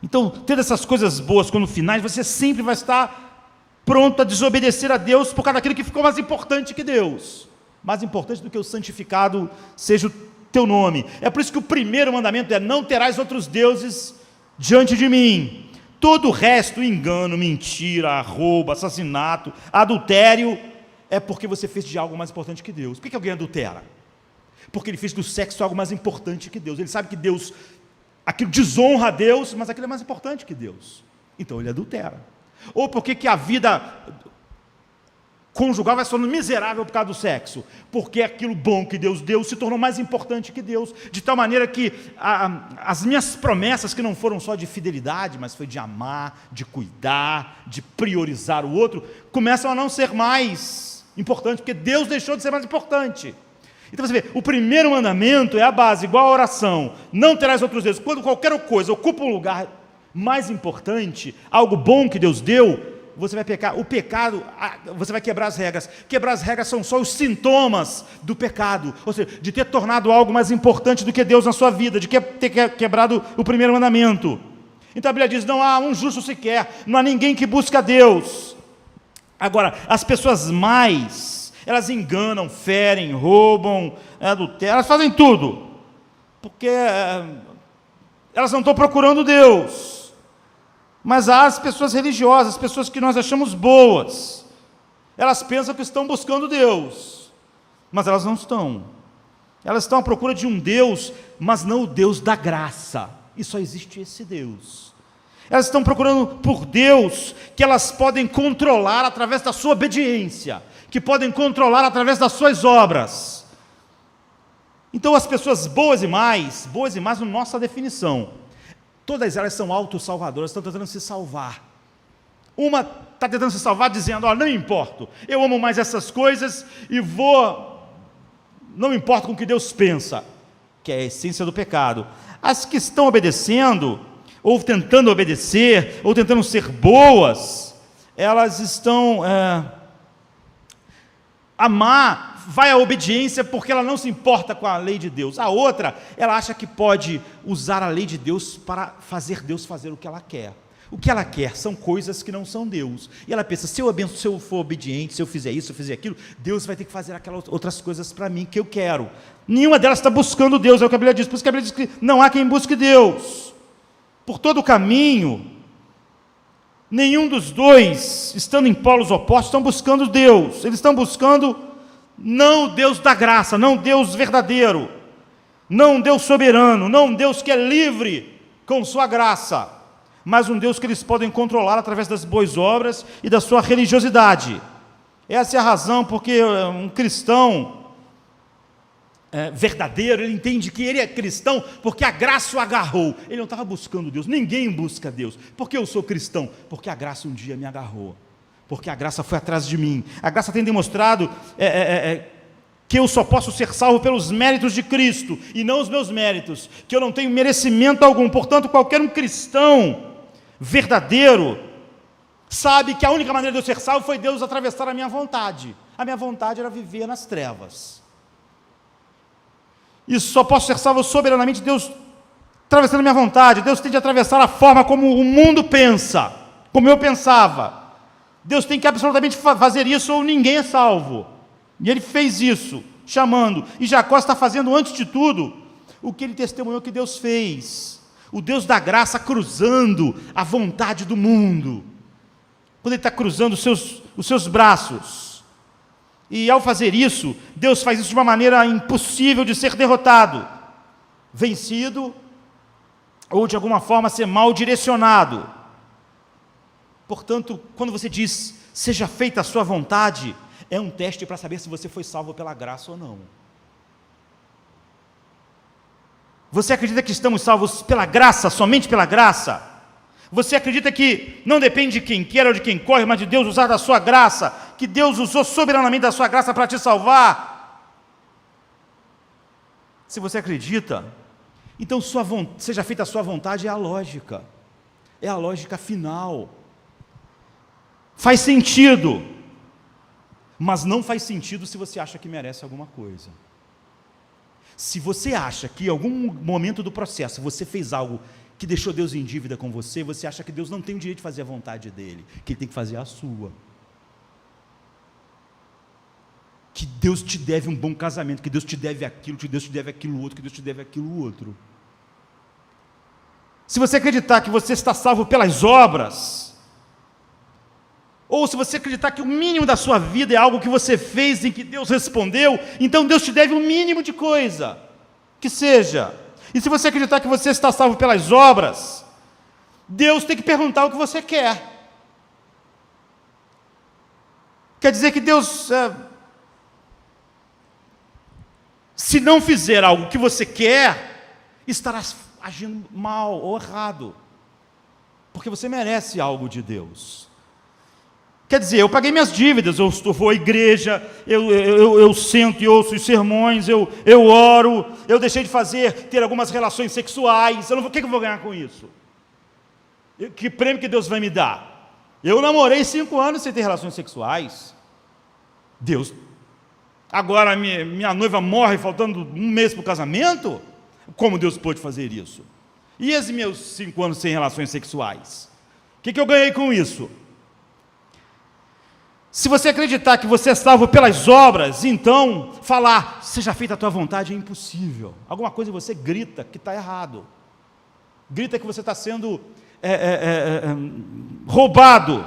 Então, ter essas coisas boas quando finais, você sempre vai estar pronto a desobedecer a Deus por causa daquilo que ficou mais importante que Deus, mais importante do que o santificado seja o teu nome. É por isso que o primeiro mandamento é: não terás outros deuses diante de mim. Todo o resto, engano, mentira, roubo, assassinato, adultério, é porque você fez de algo mais importante que Deus. Por que alguém adultera? Porque ele fez do sexo algo mais importante que Deus. Ele sabe que Deus, aquilo desonra a Deus, mas aquilo é mais importante que Deus. Então ele adultera. Ou porque que a vida conjugal vai se tornando miserável por causa do sexo? Porque aquilo bom que Deus deu se tornou mais importante que Deus, de tal maneira que as minhas promessas, que não foram só de fidelidade, mas foi de amar, de cuidar, de priorizar o outro, começam a não ser mais importantes, porque Deus deixou de ser mais importante. Então você vê, o primeiro mandamento é a base, igual a oração: não terás outros deuses. Quando qualquer coisa ocupa um lugar mais importante, algo bom que Deus deu, você vai pecar. O pecado, você vai quebrar as regras. Quebrar as regras são só os sintomas do pecado, ou seja, de ter tornado algo mais importante do que Deus na sua vida, de ter quebrado o primeiro mandamento. Então a Bíblia diz: não há um justo sequer, não há ninguém que busca a Deus. Agora, as pessoas mais, elas enganam, ferem, roubam, adulteram, elas fazem tudo, porque elas não estão procurando Deus. Mas há as pessoas religiosas, as pessoas que nós achamos boas, elas pensam que estão buscando Deus, mas elas não estão. Elas estão à procura de um Deus, mas não o Deus da graça, e só existe esse Deus. Elas estão procurando por Deus que elas podem controlar através da sua obediência, que podem controlar através das suas obras. Então as pessoas boas e más na nossa definição, todas elas são autossalvadoras, estão tentando se salvar. Uma está tentando se salvar dizendo: ó, não importo, eu amo mais essas coisas e não importa com o que Deus pensa, que é a essência do pecado. As que estão obedecendo, ou tentando obedecer, ou tentando ser boas, elas estão amar, vai à obediência porque ela não se importa com a lei de Deus. A outra, ela acha que pode usar a lei de Deus para fazer Deus fazer o que ela quer. O que ela quer são coisas que não são Deus. E ela pensa: se eu for obediente, se eu fizer isso, se eu fizer aquilo, Deus vai ter que fazer aquelas outras coisas para mim que eu quero. Nenhuma delas está buscando Deus, é o que a Bíblia diz. Por isso que a Bíblia diz que não há quem busque Deus. Por todo o caminho, nenhum dos dois, estando em polos opostos, estão buscando Deus. Eles estão buscando não o Deus da graça, não o Deus verdadeiro, não um Deus soberano, não um Deus que é livre com sua graça, mas um Deus que eles podem controlar através das boas obras e da sua religiosidade. Essa é a razão porque um cristão verdadeiro, ele entende que ele é cristão porque a graça o agarrou. Ele não estava buscando Deus, ninguém busca Deus. Por que eu sou cristão? Porque a graça um dia me agarrou, porque a graça foi atrás de mim. A graça tem demonstrado que eu só posso ser salvo pelos méritos de Cristo e não os meus méritos, que eu não tenho merecimento algum. Portanto, qualquer um cristão verdadeiro sabe que a única maneira de eu ser salvo foi Deus atravessar a minha vontade. A minha vontade era viver nas trevas. E só posso ser salvo soberanamente Deus atravessando a minha vontade. Deus tem de atravessar a forma como o mundo pensa, como eu pensava. Deus tem que absolutamente fazer isso ou ninguém é salvo. E ele fez isso, chamando. E Jacó está fazendo, antes de tudo, o que ele testemunhou que Deus fez. O Deus da graça cruzando a vontade do mundo. Quando ele está cruzando os seus braços. E ao fazer isso, Deus faz isso de uma maneira impossível de ser derrotado, vencido, ou de alguma forma ser mal direcionado. Portanto, quando você diz, seja feita a sua vontade, é um teste para saber se você foi salvo pela graça ou não. Você acredita que estamos salvos pela graça, somente pela graça? Você acredita que não depende de quem quer ou de quem corre, mas de Deus usar da sua graça, que Deus usou soberanamente da sua graça para te salvar? Se você acredita, então seja feita a sua vontade é a lógica final. Faz sentido, mas não faz sentido se você acha que merece alguma coisa. Se você acha que em algum momento do processo você fez algo que deixou Deus em dívida com você, você acha que Deus não tem o direito de fazer a vontade dele, que ele tem que fazer a sua. Que Deus te deve um bom casamento, que Deus te deve aquilo, que Deus te deve aquilo outro, que Deus te deve aquilo outro. Se você acreditar que você está salvo pelas obras, ou se você acreditar que o mínimo da sua vida é algo que você fez em que Deus respondeu, então Deus te deve um mínimo de coisa, que seja. E se você acreditar que você está salvo pelas obras, Deus tem que perguntar o que você quer. Quer dizer que Deus, se não fizer algo que você quer, estará agindo mal ou errado, porque você merece algo de Deus. Quer dizer, eu paguei minhas dívidas, eu vou à igreja, eu sento e ouço os sermões, eu oro, eu deixei de ter algumas relações sexuais, o que eu vou ganhar com isso? Que prêmio que Deus vai me dar? Eu namorei 5 anos sem ter relações sexuais. Deus, agora minha noiva morre faltando 1 mês para o casamento? Como Deus pôde fazer isso? E esses meus 5 anos sem relações sexuais? O que eu ganhei com isso? Se você acreditar que você é salvo pelas obras, então falar, seja feita a tua vontade, é impossível. Alguma coisa em você grita que está errado. Grita que você está sendo roubado.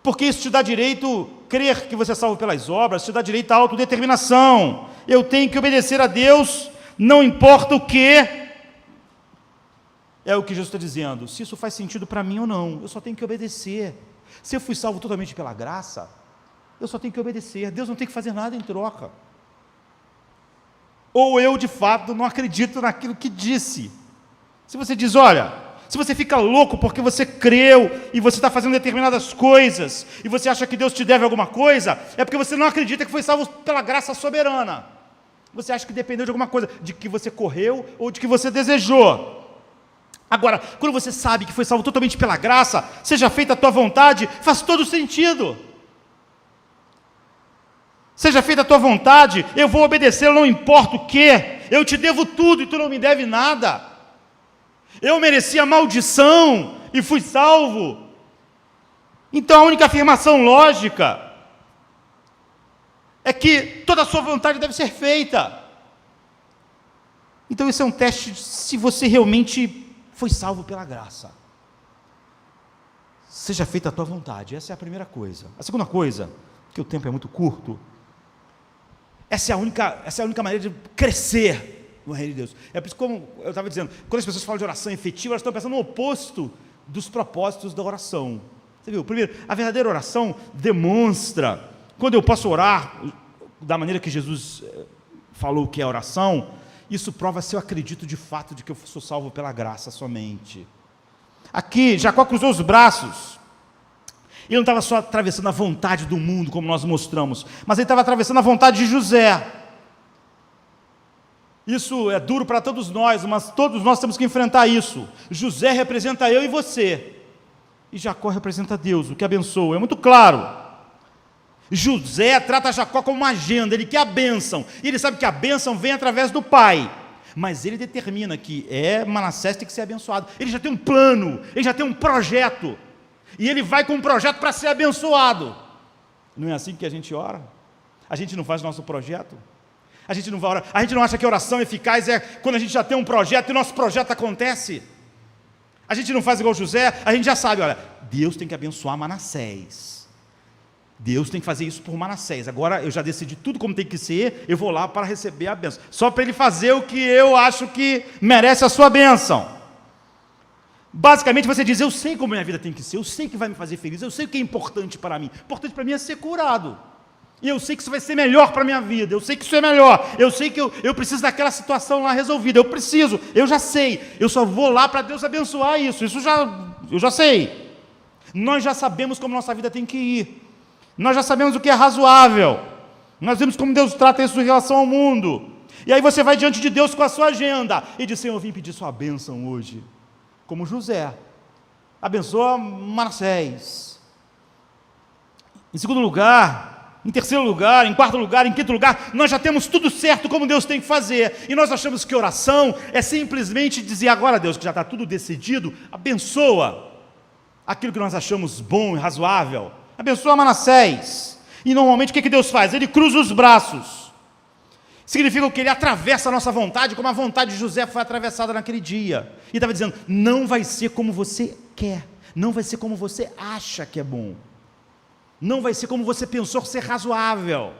Porque isso te dá direito, crer que você é salvo pelas obras, te dá direito à autodeterminação. Eu tenho que obedecer a Deus, não importa o que. É o que Jesus está dizendo. Se isso faz sentido para mim ou não, eu só tenho que obedecer. Se eu fui salvo totalmente pela graça, eu só tenho que obedecer. Deus não tem que fazer nada em troca. Ou eu, de fato, não acredito naquilo que disse. Se você diz, olha, se você fica louco porque você creu e você está fazendo determinadas coisas e você acha que Deus te deve alguma coisa, é porque você não acredita que foi salvo pela graça soberana. Você acha que dependeu de alguma coisa, de que você correu ou de que você desejou. Agora, quando você sabe que foi salvo totalmente pela graça, seja feita a tua vontade, faz todo sentido. Seja feita a tua vontade, eu vou obedecer, não importa o que, eu te devo tudo e tu não me deve nada. Eu merecia maldição e fui salvo. Então a única afirmação lógica é que toda a sua vontade deve ser feita. Então esse é um teste de se você realmente foi salvo pela graça. seja feita a tua vontade. Essa é a primeira coisa. A segunda coisa, que o tempo é muito curto, essa é a única maneira de crescer no reino de Deus. É por isso, como eu estava dizendo, quando as pessoas falam de oração efetiva, elas estão pensando no oposto dos propósitos da oração. Você viu? Primeiro, a verdadeira oração demonstra, quando eu posso orar da maneira que Jesus falou que é oração, isso prova se eu acredito de fato de que eu sou salvo pela graça somente. Aqui, Jacó cruzou os braços. Ele não estava só atravessando a vontade do mundo, como nós mostramos, mas ele estava atravessando a vontade de José. Isso é duro para todos nós, mas todos nós temos que enfrentar isso. José representa eu e você, e Jacó representa Deus, o que abençoa. É muito claro. José trata Jacó como uma agenda, ele quer a bênção, e ele sabe que a bênção vem através do pai, mas ele determina que Manassés tem que ser abençoado. Ele já tem um plano, ele já tem um projeto, e ele vai com um projeto para ser abençoado. Não é assim que a gente ora? A gente não faz nosso projeto? A gente não vai orar, a gente não acha que a oração eficaz é quando a gente já tem um projeto e o nosso projeto acontece? A gente não faz igual José, a gente já sabe, olha, Deus tem que abençoar Manassés, Deus tem que fazer isso por Manassés, agora eu já decidi tudo como tem que ser, eu vou lá para receber a bênção, só para ele fazer o que eu acho que merece a sua bênção. Basicamente você diz, eu sei como minha vida tem que ser, eu sei que vai me fazer feliz, eu sei o que é importante para mim é ser curado, e eu sei que isso vai ser melhor para a minha vida, eu sei que isso é melhor, eu sei que eu preciso daquela situação lá resolvida, eu já sei, eu só vou lá para Deus abençoar isso, eu já sei. Nós já sabemos como nossa vida tem que ir, nós já sabemos o que é razoável, nós vemos como Deus trata isso em relação ao mundo, e aí você vai diante de Deus com a sua agenda, e diz, Senhor, eu vim pedir sua bênção hoje, como José, abençoa Manassés. Em segundo lugar, em terceiro lugar, em quarto lugar, em quinto lugar, nós já temos tudo certo como Deus tem que fazer, e nós achamos que oração é simplesmente dizer, agora Deus, que já está tudo decidido, abençoa aquilo que nós achamos bom e razoável, abençoa Manassés, e normalmente o que Deus faz? Ele cruza os braços, significa que ele atravessa a nossa vontade, como a vontade de José foi atravessada naquele dia, e estava dizendo, não vai ser como você quer, não vai ser como você acha que é bom, não vai ser como você pensou ser razoável.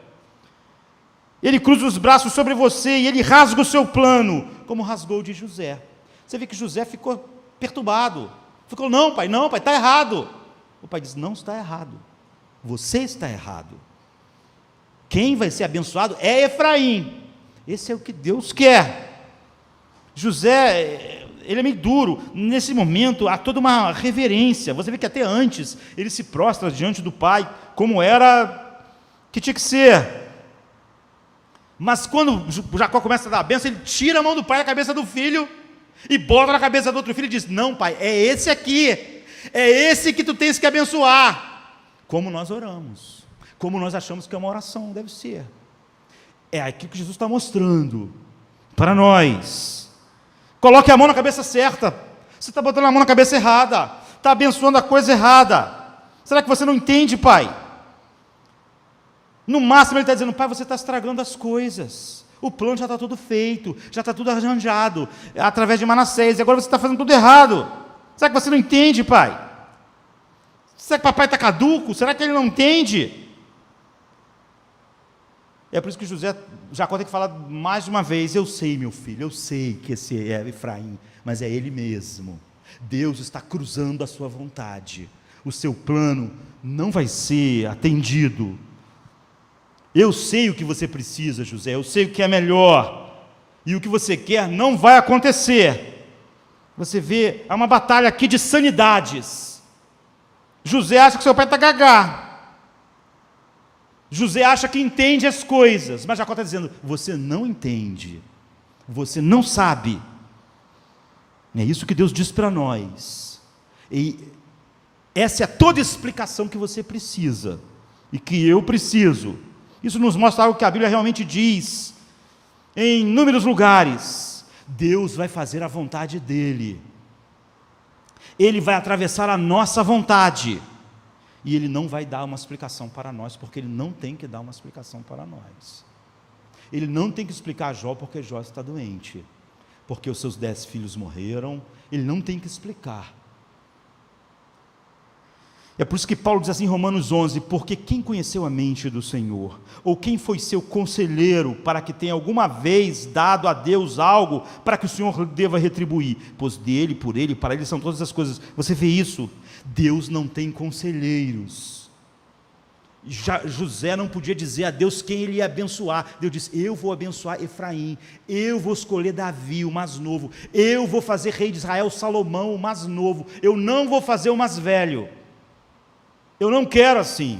Ele cruza os braços sobre você e ele rasga o seu plano, como rasgou o de José. Você vê que José ficou perturbado, ficou, não pai, está errado. O pai diz, não está errado, você está errado. Quem vai ser abençoado é Efraim, esse é o que Deus quer. José, ele é meio duro, nesse momento há toda uma reverência, você vê que até antes, ele se prostra diante do pai, como era, que tinha que ser, mas quando Jacó começa a dar a bênção, ele tira a mão do pai da cabeça do filho, e bota na cabeça do outro filho, e diz, não pai, é esse aqui, é esse que tu tens que abençoar, como nós oramos, como nós achamos que é uma oração, deve ser, é aqui que Jesus está mostrando, para nós. Coloque a mão na cabeça certa, você está botando a mão na cabeça errada, está abençoando a coisa errada, será que você não entende, pai? No máximo ele está dizendo, pai, você está estragando as coisas, o plano já está tudo feito, já está tudo arranjado, através de Manassés, e agora você está fazendo tudo errado, será que você não entende, pai? Será que papai está caduco? Será que ele não entende? É por isso que Jacó tem que falar mais de uma vez, eu sei meu filho, eu sei que esse é Efraim, mas é ele mesmo, Deus está cruzando a sua vontade, o seu plano não vai ser atendido, eu sei o que você precisa, José, eu sei o que é melhor, e o que você quer não vai acontecer. Você vê, há uma batalha aqui de sanidades. José acha que seu pai está gagá, José acha que entende as coisas, mas Jacó está dizendo, você não entende, você não sabe. É isso que Deus diz para nós, e essa é toda a explicação que você precisa, e que eu preciso. Isso nos mostra algo que a Bíblia realmente diz, em inúmeros lugares, Deus vai fazer a vontade dEle, Ele vai atravessar a nossa vontade, e Ele não vai dar uma explicação para nós, porque Ele não tem que dar uma explicação para nós. Ele não tem que explicar a Jó porque Jó está doente, porque os seus 10 filhos morreram, Ele não tem que explicar. É por isso que Paulo diz assim em Romanos 11, porque quem conheceu a mente do Senhor? Ou quem foi seu conselheiro para que tenha alguma vez dado a Deus algo para que o Senhor deva retribuir? Pois dele, por ele, para ele são todas as coisas. Você vê isso? Deus não tem conselheiros. José não podia dizer a Deus quem ele ia abençoar. Deus disse, eu vou abençoar Efraim, eu vou escolher Davi, o mais novo, eu vou fazer rei de Israel Salomão, o mais novo, eu não vou fazer o mais velho. Eu não quero assim.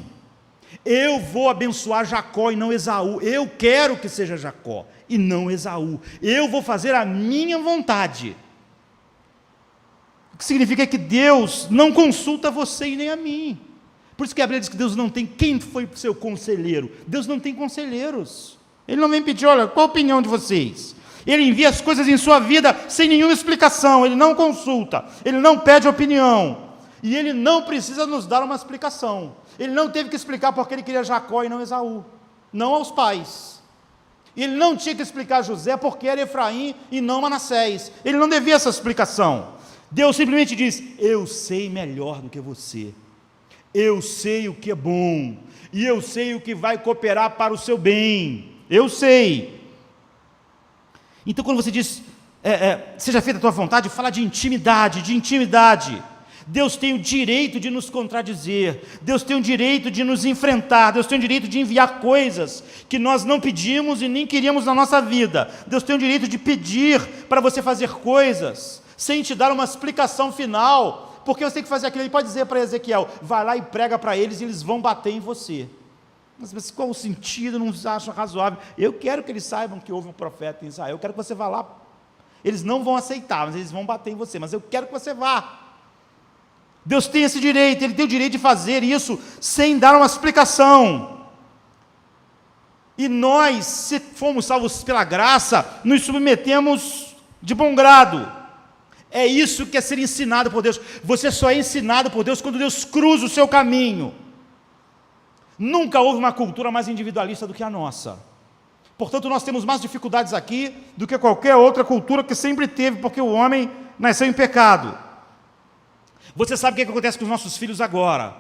Eu vou abençoar Jacó e não Esaú. Eu quero que seja Jacó e não Esaú. Eu vou fazer a minha vontade. O que significa que Deus não consulta você e nem a mim. Por isso que a Bíblia diz que Deus não tem. Quem foi seu conselheiro? Deus não tem conselheiros. Ele não vem pedir, olha, qual a opinião de vocês? Ele envia as coisas em sua vida sem nenhuma explicação. Ele não consulta. Ele não pede opinião. E ele não precisa nos dar uma explicação. Ele não teve que explicar porque ele queria Jacó e não Esaú. Não aos pais. Ele não tinha que explicar a José porque era Efraim e não Manassés. Ele não devia essa explicação. Deus simplesmente diz, eu sei melhor do que você. Eu sei o que é bom. E eu sei o que vai cooperar para o seu bem. Eu sei. Então quando você diz, seja feita a tua vontade, fala de intimidade, de intimidade. Deus tem o direito de nos contradizer, Deus tem o direito de nos enfrentar, Deus tem o direito de enviar coisas que nós não pedimos e nem queríamos na nossa vida. Deus tem o direito de pedir para você fazer coisas, sem te dar uma explicação final, porque você tem que fazer aquilo. Ele pode dizer para Ezequiel, vai lá e prega para eles e eles vão bater em você. Mas qual o sentido? Não acham razoável? Eu quero que eles saibam que houve um profeta em Israel, eu quero que você vá lá. Eles não vão aceitar, mas eles vão bater em você, mas eu quero que você vá. Deus tem esse direito, Ele tem o direito de fazer isso sem dar uma explicação. E nós, se fomos salvos pela graça, nos submetemos de bom grado. É isso que é ser ensinado por Deus. Você só é ensinado por Deus quando Deus cruza o seu caminho. Nunca houve uma cultura mais individualista do que a nossa. Portanto, nós temos mais dificuldades aqui do que qualquer outra cultura que sempre teve, porque o homem nasceu em pecado. Você sabe o que acontece com os nossos filhos agora?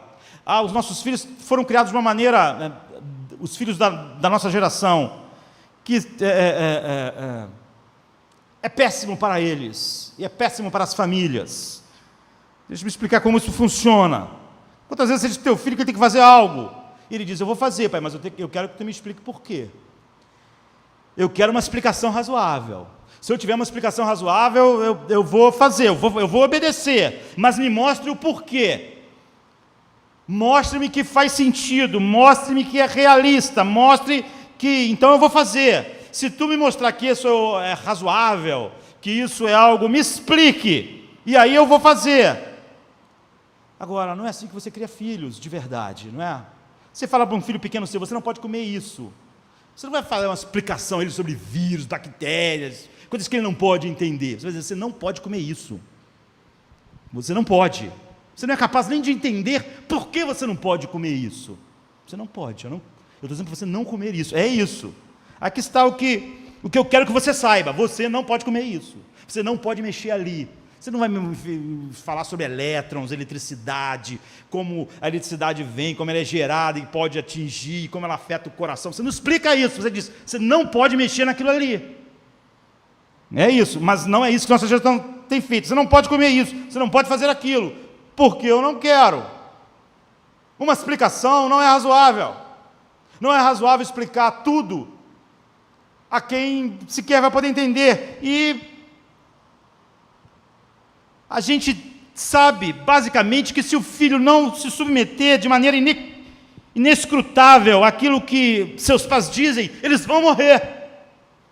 Os nossos filhos foram criados de uma maneira, os filhos da nossa geração, que é péssimo para eles, e é péssimo para as famílias. Deixa eu me explicar como isso funciona. Quantas vezes você diz para o teu filho que ele tem que fazer algo? E ele diz, eu vou fazer, pai, mas eu quero que tu me explique por quê. Eu quero uma explicação razoável. Se eu tiver uma explicação razoável, eu vou fazer, eu vou obedecer, mas me mostre o porquê. Mostre-me que faz sentido, mostre-me que é realista, mostre que, então eu vou fazer. Se tu me mostrar que isso é razoável, que isso é algo, me explique, e aí eu vou fazer. Agora, não é assim que você cria filhos de verdade, não é? Você fala para um filho pequeno seu, você não pode comer isso. Você não vai falar uma explicação a ele sobre vírus, bactérias, coisas que ele não pode entender. Você vai dizer, você não pode comer isso. Você não pode. Você não é capaz nem de entender por que você não pode comer isso. Você não pode. Eu estou dizendo para você não comer isso. É isso. Aqui está o que eu quero que você saiba. Você não pode comer isso. Você não pode mexer ali. Você não vai me falar sobre elétrons, eletricidade, como a eletricidade vem, como ela é gerada e pode atingir, como ela afeta o coração. Você não explica isso. Você diz, você não pode mexer naquilo ali. É isso, mas não é isso que nossa geração tem feito. Você não pode comer isso, você não pode fazer aquilo, porque eu não quero. Uma explicação não é razoável. Não é razoável explicar tudo a quem sequer vai poder entender. E a gente sabe, basicamente, que se o filho não se submeter de maneira inescrutável àquilo que seus pais dizem, eles vão morrer.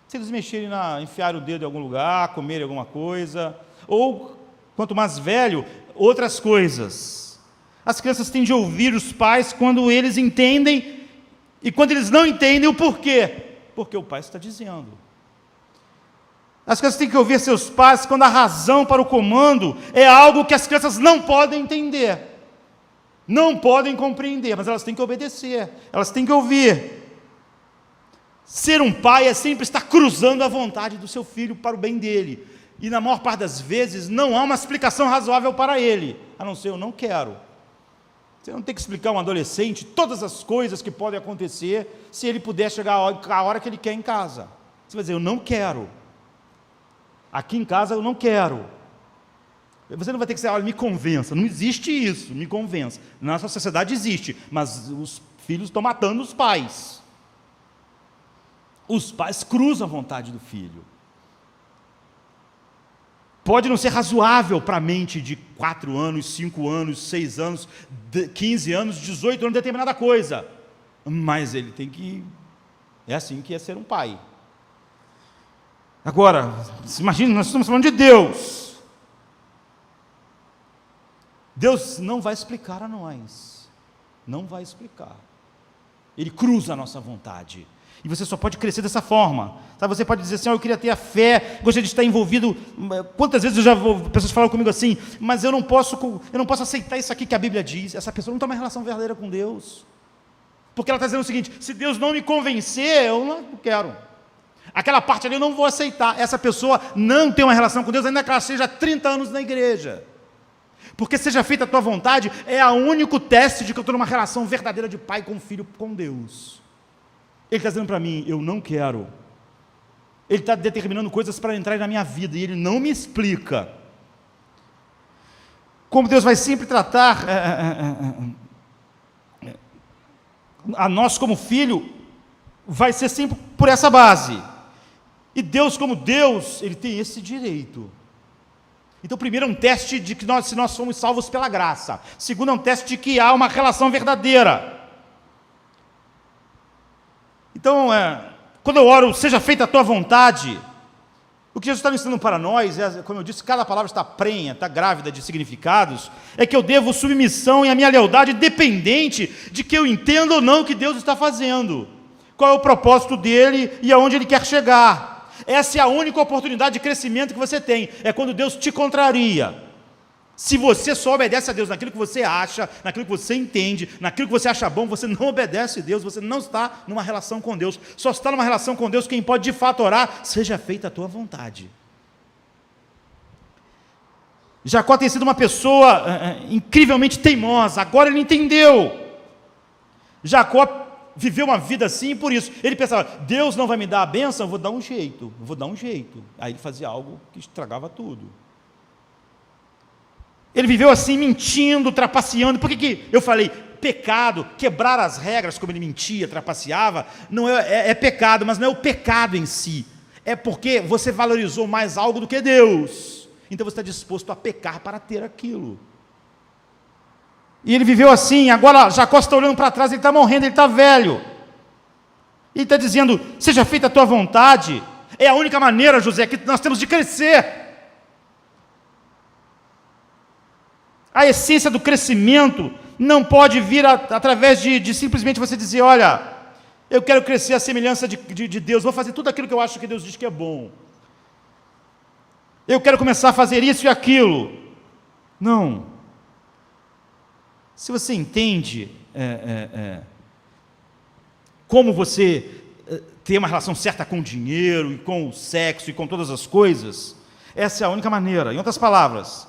Se eles mexerem, enfiarem o dedo em algum lugar, comerem alguma coisa, ou, quanto mais velho, outras coisas. As crianças têm de ouvir os pais quando eles entendem, e quando eles não entendem, o porquê? Porque o pai está dizendo. As crianças têm que ouvir seus pais quando a razão para o comando é algo que as crianças não podem entender, não podem compreender, mas elas têm que obedecer, elas têm que ouvir. Ser um pai é sempre estar cruzando a vontade do seu filho para o bem dele, e na maior parte das vezes não há uma explicação razoável para ele, a não ser eu não quero. Você não tem que explicar a um adolescente todas as coisas que podem acontecer se ele puder chegar a hora que ele quer em casa. Você vai dizer, eu não quero. Aqui em casa eu não quero. Você não vai ter que dizer, olha, me convença. Não existe isso, me convença. Na nossa sociedade existe, mas os filhos estão matando os pais. Os pais cruzam a vontade do filho. Pode não ser razoável para a mente de 4 anos, 5 anos, 6 anos, 15 anos, 18 anos, determinada coisa. Mas ele tem que... É assim que é ser um pai. Agora, imagine, nós estamos falando de Deus. Deus não vai explicar a nós. Não vai explicar. Ele cruza a nossa vontade. E você só pode crescer dessa forma. Sabe? Você pode dizer assim, eu queria ter a fé, gostaria de estar envolvido. Quantas vezes pessoas falam comigo assim, mas eu não posso aceitar isso aqui que a Bíblia diz. Essa pessoa não tem uma relação verdadeira com Deus. Porque ela está dizendo o seguinte, se Deus não me convencer, eu não quero. Aquela parte ali eu não vou aceitar. Essa pessoa não tem uma relação com Deus, ainda que ela seja 30 anos na igreja. Porque seja feita a tua vontade, é o único teste de que eu estou numa relação verdadeira de pai com filho com Deus. Ele está dizendo para mim, eu não quero. Ele está determinando coisas para entrar na minha vida, e ele não me explica. Como Deus vai sempre tratar a nós como filho, vai ser sempre por essa base. E Deus como Deus, Ele tem esse direito. Então, primeiro é um teste de que se nós somos salvos pela graça. Segundo é um teste de que há uma relação verdadeira. Então, quando eu oro, seja feita a tua vontade, o que Jesus está me ensinando para nós, como eu disse, cada palavra está prenha, está grávida de significados, é que eu devo submissão e a minha lealdade dependente de que eu entenda ou não o que Deus está fazendo, qual é o propósito dele e aonde ele quer chegar. Essa é a única oportunidade de crescimento que você tem, é quando Deus te contraria. Se você só obedece a Deus naquilo que você acha, naquilo que você entende, naquilo que você acha bom, você não obedece a Deus, você não está numa relação com Deus. Só está numa relação com Deus quem pode de fato orar, seja feita a tua vontade. Jacó tem sido uma pessoa incrivelmente teimosa, agora ele entendeu. Jacó viveu uma vida assim, por isso, ele pensava, Deus não vai me dar a bênção, eu vou dar um jeito. Aí ele fazia algo que estragava tudo. Ele viveu assim, mentindo, trapaceando. Por que eu falei pecado, quebrar as regras, como ele mentia, trapaceava, não é pecado, mas não é o pecado em si. É porque você valorizou mais algo do que Deus. Então você está disposto a pecar para ter aquilo. E ele viveu assim, agora Jacó está olhando para trás, ele está morrendo, ele está velho. Ele está dizendo, seja feita a tua vontade. É a única maneira, José, que nós temos de crescer. A essência do crescimento não pode vir através de simplesmente você dizer, olha, eu quero crescer à semelhança de Deus, vou fazer tudo aquilo que eu acho que Deus diz que é bom. Eu quero começar a fazer isso e aquilo. Não. Se você entende como você tem uma relação certa com o dinheiro, e com o sexo, e com todas as coisas, essa é a única maneira. Em outras palavras,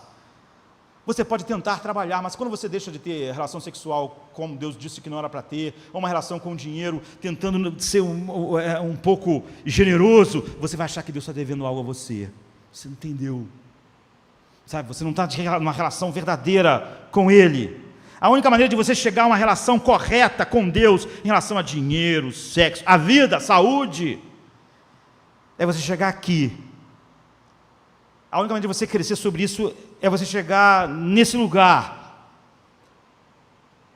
você pode tentar trabalhar, mas quando você deixa de ter relação sexual, como Deus disse que não era para ter, ou uma relação com o dinheiro, tentando ser um pouco generoso, você vai achar que Deus está devendo algo a você. Você não entendeu. Sabe, você não está numa relação verdadeira com Ele. A única maneira de você chegar a uma relação correta com Deus, em relação a dinheiro, sexo, a vida, a saúde, é você chegar aqui. A única maneira de você crescer sobre isso é você chegar nesse lugar.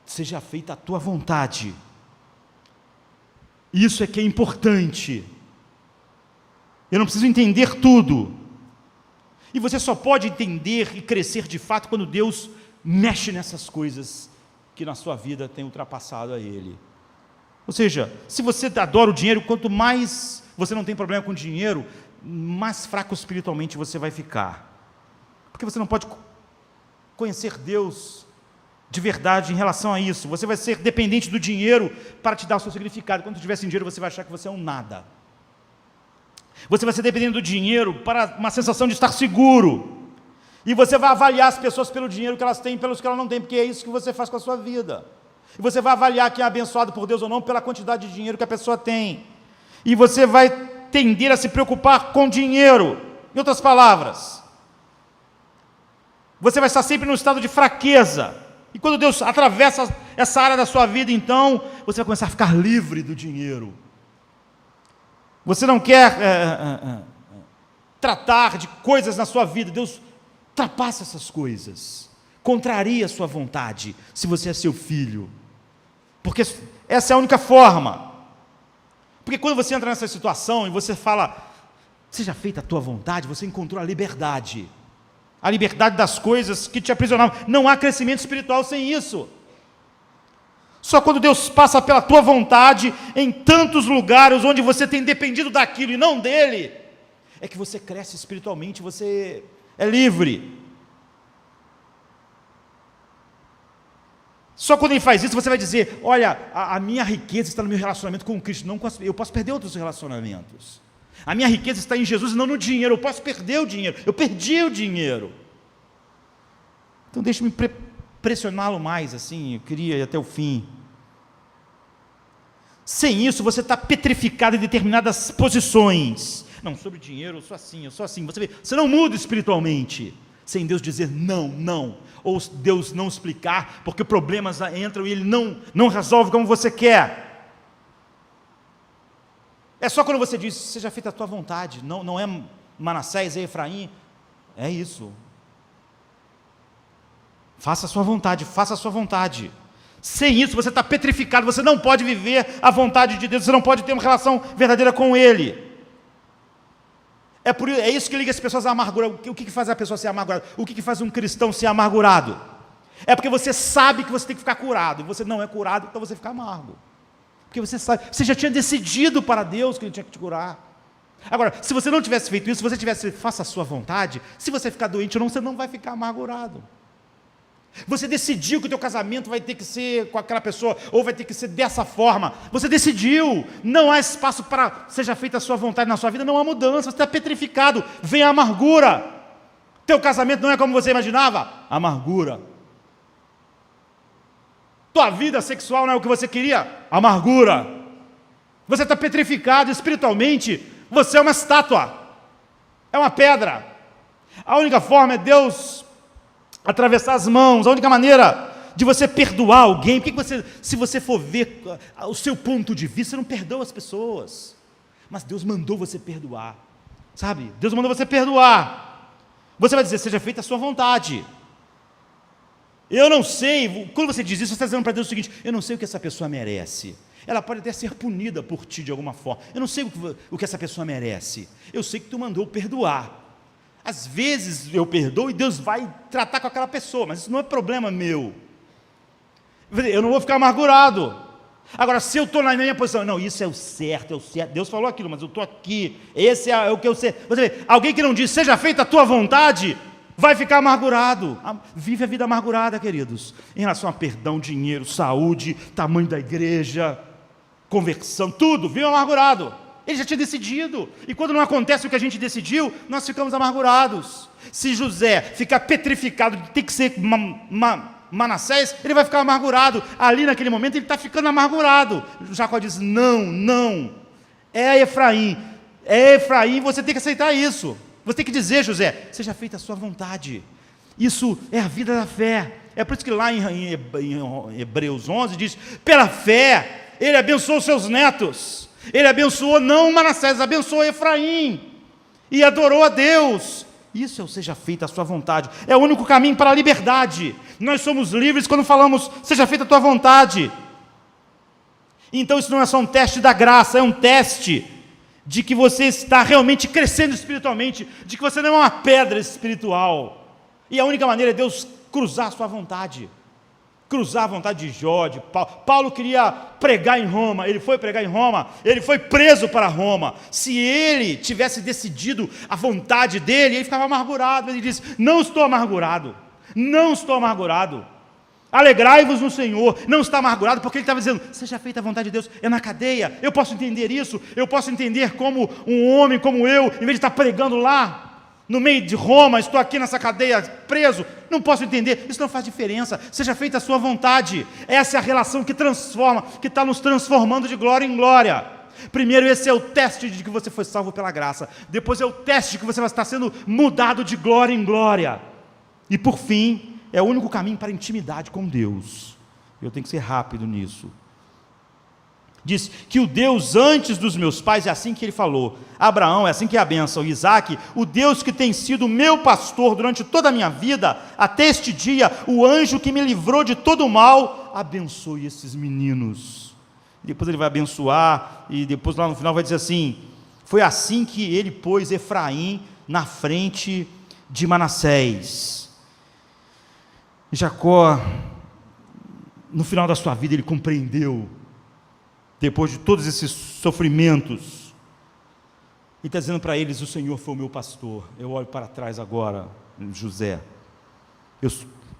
Seja feita a tua vontade. Isso é que é importante. Eu não preciso entender tudo. E você só pode entender e crescer de fato quando Deus mexe nessas coisas que na sua vida tem ultrapassado a Ele. Ou seja, se você adora o dinheiro, quanto mais você não tem problema com o dinheiro, mais fraco espiritualmente você vai ficar. Porque você não pode conhecer Deus de verdade em relação a isso. Você vai ser dependente do dinheiro para te dar o seu significado. Quando tiver sem dinheiro, você vai achar que você é um nada. Você vai ser dependente do dinheiro para uma sensação de estar seguro. E você vai avaliar as pessoas pelo dinheiro que elas têm, pelos que elas não têm, porque é isso que você faz com a sua vida. E você vai avaliar quem é abençoado por Deus ou não pela quantidade de dinheiro que a pessoa tem. E você vai tender a se preocupar com dinheiro. Em outras palavras, você vai estar sempre num estado de fraqueza. E quando Deus atravessa essa área da sua vida, então, você vai começar a ficar livre do dinheiro. Você não quer tratar de coisas na sua vida. Deus ultrapassa essas coisas. Contraria a sua vontade, se você é seu filho. Porque essa é a única forma. Porque quando você entra nessa situação e você fala, seja feita a tua vontade, você encontrou a liberdade. A liberdade das coisas que te aprisionavam. Não há crescimento espiritual sem isso. Só quando Deus passa pela tua vontade, em tantos lugares onde você tem dependido daquilo e não dele, é que você cresce espiritualmente, você é livre. Só quando ele faz isso, você vai dizer, olha, a minha riqueza está no meu relacionamento com Cristo, não com eu posso perder outros relacionamentos. A minha riqueza está em Jesus e não no dinheiro, eu posso perder o dinheiro, eu perdi o dinheiro. Então deixe-me pressioná-lo mais, assim, eu queria ir até o fim. Sem isso, você está petrificado em determinadas posições. Não, sobre dinheiro, eu sou assim. Você não muda espiritualmente, sem Deus dizer não, ou Deus não explicar, porque problemas entram e Ele não resolve como você quer. É só quando você diz, seja feita a tua vontade, não é Manassés, é Efraim, é isso. Faça a sua vontade. Sem isso você está petrificado, você não pode viver a vontade de Deus, você não pode ter uma relação verdadeira com Ele. É isso que liga as pessoas à amargura. O que faz a pessoa ser amargurada? O que faz um cristão ser amargurado? É porque você sabe que você tem que ficar curado, e você não é curado, então você fica amargo. Porque você sabe, você já tinha decidido para Deus que Ele tinha que te curar. Agora, se você não tivesse feito isso, se você tivesse, faça a sua vontade, se você ficar doente ou não, você não vai ficar amargurado. Você decidiu que o teu casamento vai ter que ser com aquela pessoa, ou vai ter que ser dessa forma. Você decidiu, não há espaço para seja feita a sua vontade na sua vida, não há mudança, você está petrificado, vem a amargura. Teu casamento não é como você imaginava? Amargura. Tua vida sexual não é o que você queria? Amargura. Você está petrificado espiritualmente, você é uma estátua, é uma pedra. A única forma é Deus atravessar as mãos, a única maneira de você perdoar alguém, porque se você for ver o seu ponto de vista, você não perdoa as pessoas, mas Deus mandou você perdoar, sabe? Deus mandou você perdoar. Você vai dizer, seja feita a sua vontade. Eu não sei, quando você diz isso, você está dizendo para Deus o seguinte, eu não sei o que essa pessoa merece. Ela pode até ser punida por ti de alguma forma, eu não sei o que essa pessoa merece, eu sei que tu mandou perdoar. Às vezes eu perdoo e Deus vai tratar com aquela pessoa, mas isso não é problema meu. Eu não vou ficar amargurado. Agora, se eu estou na minha posição, não, isso é o certo, Deus falou aquilo, mas eu estou aqui, esse é o que eu sei. Você vê, alguém que não diz, seja feita a tua vontade, vai ficar amargurado. Vive a vida amargurada, queridos, em relação a perdão, dinheiro, saúde, tamanho da igreja, conversão, tudo, vive amargurado. Ele já tinha decidido, e quando não acontece o que a gente decidiu, nós ficamos amargurados. Se José ficar petrificado de ter que ser Manassés, ele vai ficar amargurado. Ali naquele momento ele está ficando amargurado. Jacó diz, não, é Efraim, você tem que aceitar isso. Você tem que dizer, José, seja feita a sua vontade. Isso é a vida da fé. É por isso que lá em Hebreus 11 diz, pela fé, ele abençoou seus netos. Ele abençoou não Manassés, abençoou Efraim, e adorou a Deus. Isso é o seja feita a sua vontade, é o único caminho para a liberdade. Nós somos livres quando falamos, seja feita a tua vontade. Então isso não é só um teste da graça, é um teste de que você está realmente crescendo espiritualmente, de que você não é uma pedra espiritual, e a única maneira é Deus cruzar a sua vontade. Cruzar a vontade de Jó, de Paulo. Paulo queria pregar em Roma, ele foi pregar em Roma, ele foi preso para Roma. Se ele tivesse decidido a vontade dele, ele ficava amargurado. Ele disse, não estou amargurado, alegrai-vos no Senhor. Não está amargurado, porque ele estava dizendo, seja feita a vontade de Deus, é na cadeia, eu posso entender isso, eu posso entender como um homem como eu, em vez de estar pregando lá, no meio de Roma, estou aqui nessa cadeia preso, não posso entender, isso não faz diferença, seja feita a sua vontade. Essa é a relação que transforma, que está nos transformando de glória em glória. Primeiro, esse é o teste de que você foi salvo pela graça, depois é o teste de que você vai estar sendo mudado de glória em glória, e por fim, é o único caminho para a intimidade com Deus. Eu tenho que ser rápido nisso. Diz que o Deus antes dos meus pais, é assim que ele falou, Abraão, é assim que é a bênção, Isaac, o Deus que tem sido meu pastor durante toda a minha vida, até este dia, o anjo que me livrou de todo o mal, abençoe esses meninos. Depois ele vai abençoar, e depois lá no final vai dizer assim, foi assim que ele pôs Efraim na frente de Manassés. Jacó, no final da sua vida, ele compreendeu, depois de todos esses sofrimentos, e está dizendo para eles, o Senhor foi o meu pastor. Eu olho para trás agora, José,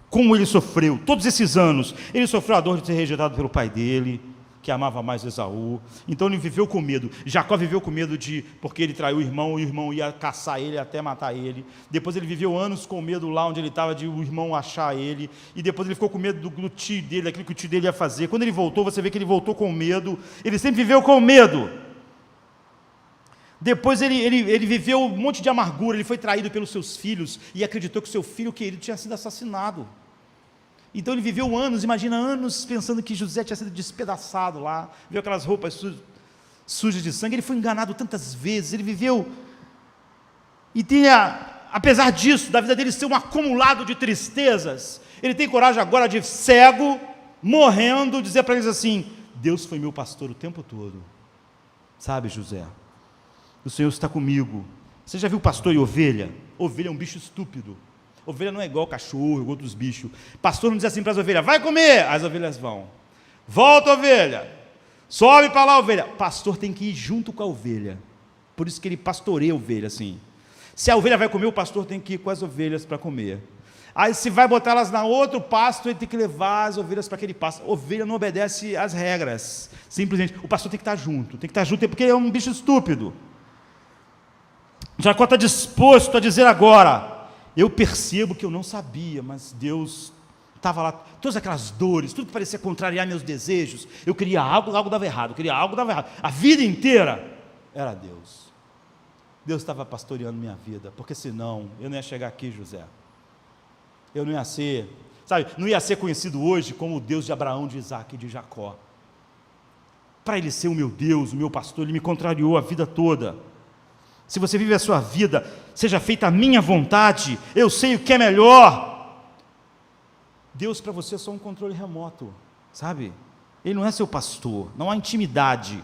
como ele sofreu, todos esses anos, ele sofreu a dor de ser rejeitado pelo pai dele, que amava mais Esaú, então ele viveu com medo. Jacó viveu com medo porque ele traiu o irmão ia caçar ele até matar ele. Depois ele viveu anos com medo lá onde ele estava, de o irmão achar ele, e depois ele ficou com medo do tio dele, daquilo que o tio dele ia fazer. Quando ele voltou, você vê que ele voltou com medo, ele sempre viveu com medo. Depois ele viveu um monte de amargura, ele foi traído pelos seus filhos, e acreditou que o seu filho querido tinha sido assassinado. Então ele viveu anos, imagina anos, pensando que José tinha sido despedaçado lá, viu aquelas roupas sujas de sangue, ele foi enganado tantas vezes, ele viveu, e apesar disso, da vida dele ser um acumulado de tristezas, ele tem coragem agora de cego, morrendo, dizer para eles assim, Deus foi meu pastor o tempo todo, sabe José, o Senhor está comigo. Você já viu pastor e ovelha? Ovelha é um bicho estúpido. Ovelha não é igual cachorro, igual outros bichos. Pastor não diz assim para as ovelhas, vai comer, as ovelhas vão. Volta, ovelha. Sobe para lá, ovelha. Pastor tem que ir junto com a ovelha. Por isso que ele pastoreia a ovelha assim. Se a ovelha vai comer, o pastor tem que ir com as ovelhas para comer. Aí se vai botar elas na outro pasto, ele tem que levar as ovelhas para aquele pasto. A ovelha não obedece às regras. Simplesmente, o pastor tem que estar junto. Tem que estar junto porque ele é um bicho estúpido. Jacó está disposto a dizer agora, eu percebo que eu não sabia, mas Deus estava lá, todas aquelas dores, tudo que parecia contrariar meus desejos, eu queria algo dava errado, a vida inteira era Deus. Deus estava pastoreando minha vida, porque senão eu não ia chegar aqui, José, eu não ia ser, não ia ser conhecido hoje como o Deus de Abraão, de Isaac e de Jacó. Para ele ser o meu Deus, o meu pastor, ele me contrariou a vida toda. Se você vive a sua vida, seja feita a minha vontade, eu sei o que é melhor. Deus para você é só um controle remoto, sabe? Ele não é seu pastor, não há intimidade.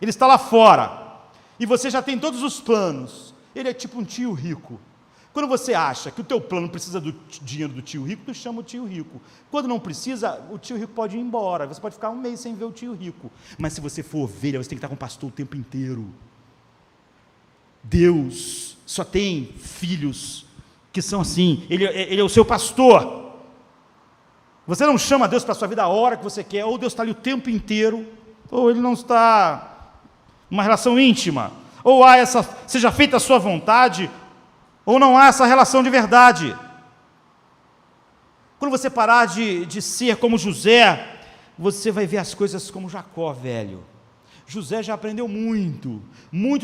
Ele está lá fora, e você já tem todos os planos. Ele é tipo um tio rico. Quando você acha que o teu plano precisa do dinheiro do tio rico, tu chama o tio rico. Quando não precisa, o tio rico pode ir embora, você pode ficar um mês sem ver o tio rico. Mas se você for ovelha, você tem que estar com o pastor o tempo inteiro. Deus só tem filhos que são assim, ele é o seu pastor. Você não chama Deus para a sua vida a hora que você quer, ou Deus está ali o tempo inteiro, ou ele não está numa relação íntima, ou seja feita a sua vontade, ou não há essa relação de verdade. Quando você parar de ser como José, você vai ver as coisas como Jacó, velho. José já aprendeu muito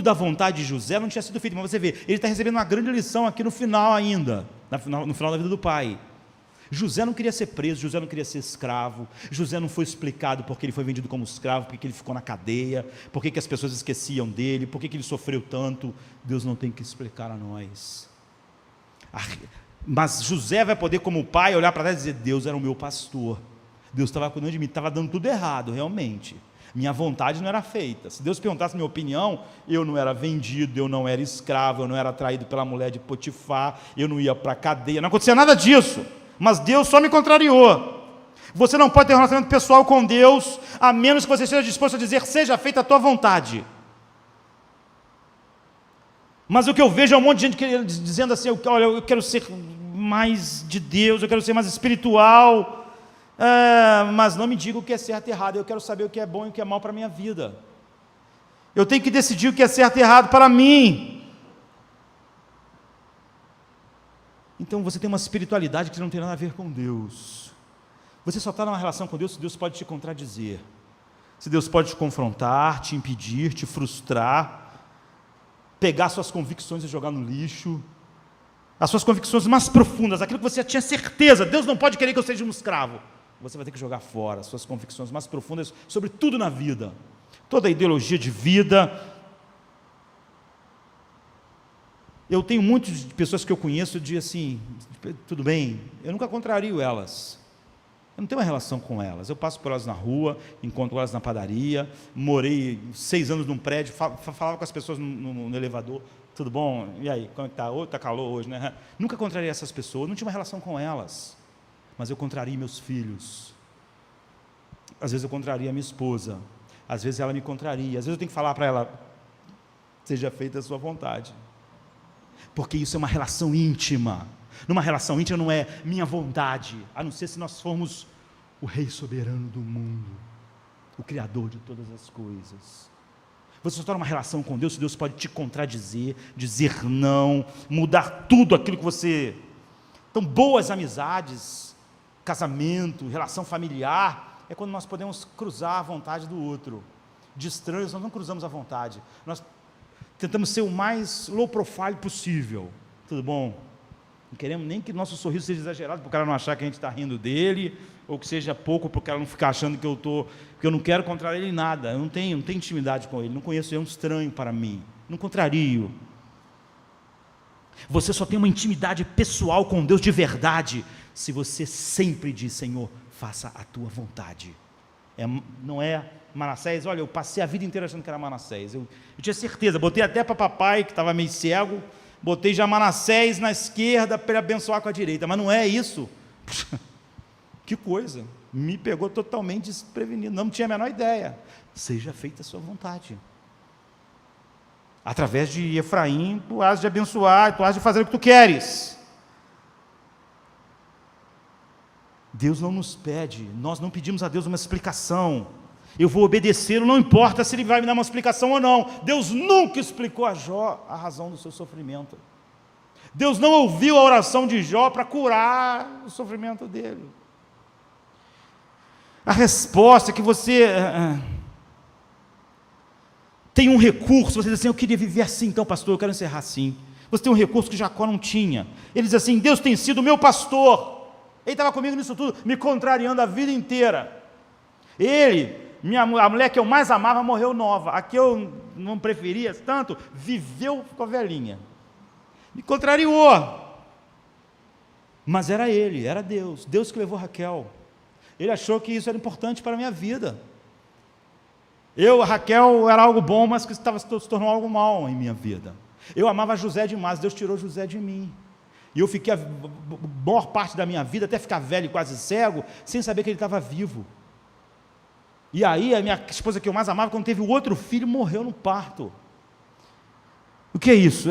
da vontade de José não tinha sido feito, mas você vê, ele está recebendo uma grande lição aqui no final ainda, no final da vida do pai. José não queria ser preso, José não queria ser escravo, José não foi explicado porque ele foi vendido como escravo, porque ele ficou na cadeia, porque as pessoas esqueciam dele, porque ele sofreu tanto. Deus não tem que explicar a nós. Mas José vai poder, como pai, olhar para trás e dizer, Deus era o meu pastor, Deus estava cuidando de mim, estava dando tudo errado, realmente. Minha vontade não era feita. Se Deus perguntasse minha opinião, eu não era vendido, eu não era escravo, eu não era traído pela mulher de Potifar, eu não ia para a cadeia, não acontecia nada disso, mas Deus só me contrariou. Você não pode ter um relacionamento pessoal com Deus, a menos que você esteja disposto a dizer, seja feita a tua vontade. Mas o que eu vejo é um monte de gente dizendo assim, olha, eu quero ser mais de Deus, eu quero ser mais espiritual, mas não me diga o que é certo e errado, eu quero saber o que é bom e o que é mal para a minha vida. Eu tenho que decidir o que é certo e errado para mim. Então você tem uma espiritualidade que não tem nada a ver com Deus. Você só está numa relação com Deus se Deus pode te contradizer, se Deus pode te confrontar, te impedir, te frustrar, pegar suas convicções e jogar no lixo, as suas convicções mais profundas, aquilo que você tinha certeza, Deus não pode querer que eu seja um escravo, você vai ter que jogar fora as suas convicções mais profundas sobre tudo na vida, toda a ideologia de vida. Eu tenho muitas pessoas que eu conheço de assim, tudo bem, eu nunca contrario elas, eu não tenho uma relação com elas, eu passo por elas na rua, encontro elas na padaria, morei 6 anos num prédio, falava com as pessoas no elevador, tudo bom? E aí, como é que está? Está calor hoje, né? Nunca contrariei essas pessoas, não tinha uma relação com elas, mas eu contrariei meus filhos, às vezes eu contraria a minha esposa, às vezes ela me contraria, às vezes eu tenho que falar para ela, seja feita a sua vontade, porque isso é uma relação íntima. Numa relação íntima não é minha vontade, a não ser se nós formos o Rei soberano do mundo, o Criador de todas as coisas. Você só está numa relação com Deus, se Deus pode te contradizer, dizer não, mudar tudo aquilo que você... Então, boas amizades, casamento, relação familiar, é quando nós podemos cruzar a vontade do outro. De estranhos, nós não cruzamos a vontade, nós tentamos ser o mais low profile possível, tudo bom? Não queremos nem que nosso sorriso seja exagerado, para o cara não achar que a gente está rindo dele, ou que seja pouco, para o cara não ficar achando que porque eu não quero contrariar ele em nada, eu não tenho intimidade com ele, não conheço, ele é um estranho para mim, não contrario. Você só tem uma intimidade pessoal com Deus de verdade, se você sempre diz, Senhor, faça a tua vontade. Não é Manassés, olha, eu passei a vida inteira achando que era Manassés, eu tinha certeza, botei até para papai, que estava meio cego, botei já Manassés na esquerda para ele abençoar com a direita, mas não é isso. Que coisa, me pegou totalmente desprevenido, não tinha a menor ideia. Seja feita a sua vontade. Através de Efraim, tu has de abençoar, tu has de fazer o que tu queres. Deus não nos pede, nós não pedimos a Deus uma explicação. Eu vou obedecê-lo, não importa se ele vai me dar uma explicação ou não. Deus nunca explicou a Jó a razão do seu sofrimento. Deus não ouviu a oração de Jó para curar o sofrimento dele. A resposta é que você tem um recurso, você diz assim, eu queria viver assim, então pastor, eu quero encerrar assim. Você tem um recurso que Jacó não tinha. Ele diz assim, Deus tem sido meu pastor. Ele estava comigo nisso tudo, me contrariando a vida inteira. A mulher que eu mais amava morreu nova, a que eu não preferia tanto, viveu, ficou velhinha. Me contrariou. Mas era ele, era Deus que levou Raquel. Ele achou que isso era importante para a minha vida. Raquel era algo bom, mas que se tornou algo mal em minha vida. Eu amava José demais, Deus tirou José de mim. E eu fiquei a maior parte da minha vida, até ficar velho e quase cego, sem saber que ele estava vivo. E aí, a minha esposa que eu mais amava, quando teve o outro filho, morreu no parto. O que é isso?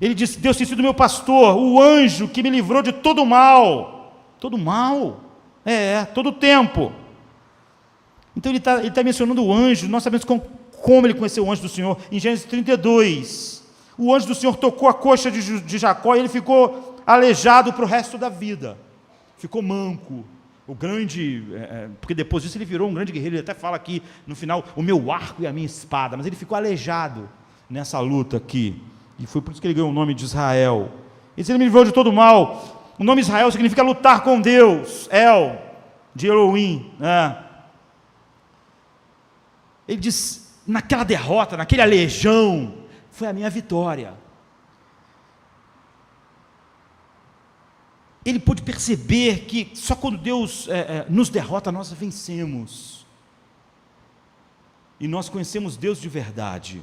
Ele disse, Deus tem sido meu pastor, o anjo que me livrou de todo mal. Todo mal? Todo tempo. Então ele está mencionando o anjo, nós sabemos como ele conheceu o anjo do Senhor. Em Gênesis 32, o anjo do Senhor tocou a coxa de Jacó e ele ficou aleijado para o resto da vida. Ficou manco. O grande, porque depois disso ele virou um grande guerreiro, ele até fala aqui no final, o meu arco e a minha espada, mas ele ficou aleijado nessa luta aqui, e foi por isso que ele ganhou o nome de Israel. Ele me livrou de todo mal. O nome Israel significa lutar com Deus, El, de Elohim, Ele diz, naquela derrota, naquele aleijão, foi a minha vitória. Ele pôde perceber que só quando Deus nos derrota, nós vencemos. E nós conhecemos Deus de verdade.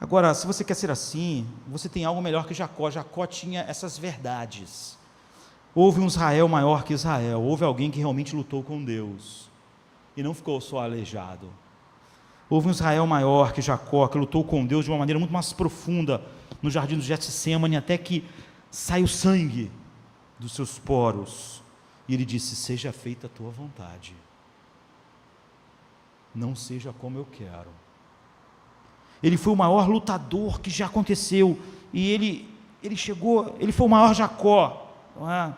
Agora, se você quer ser assim, você tem algo melhor que Jacó. Jacó tinha essas verdades. Houve um Israel maior que Israel. Houve alguém que realmente lutou com Deus. E não ficou só aleijado. Houve um Israel maior que Jacó, que lutou com Deus de uma maneira muito mais profunda, no jardim do Getsemane, até que saiu sangue dos seus poros, e ele disse, seja feita a tua vontade, não seja como eu quero. Ele foi o maior lutador que já aconteceu, e ele ele chegou, ele foi o maior Jacó, não é?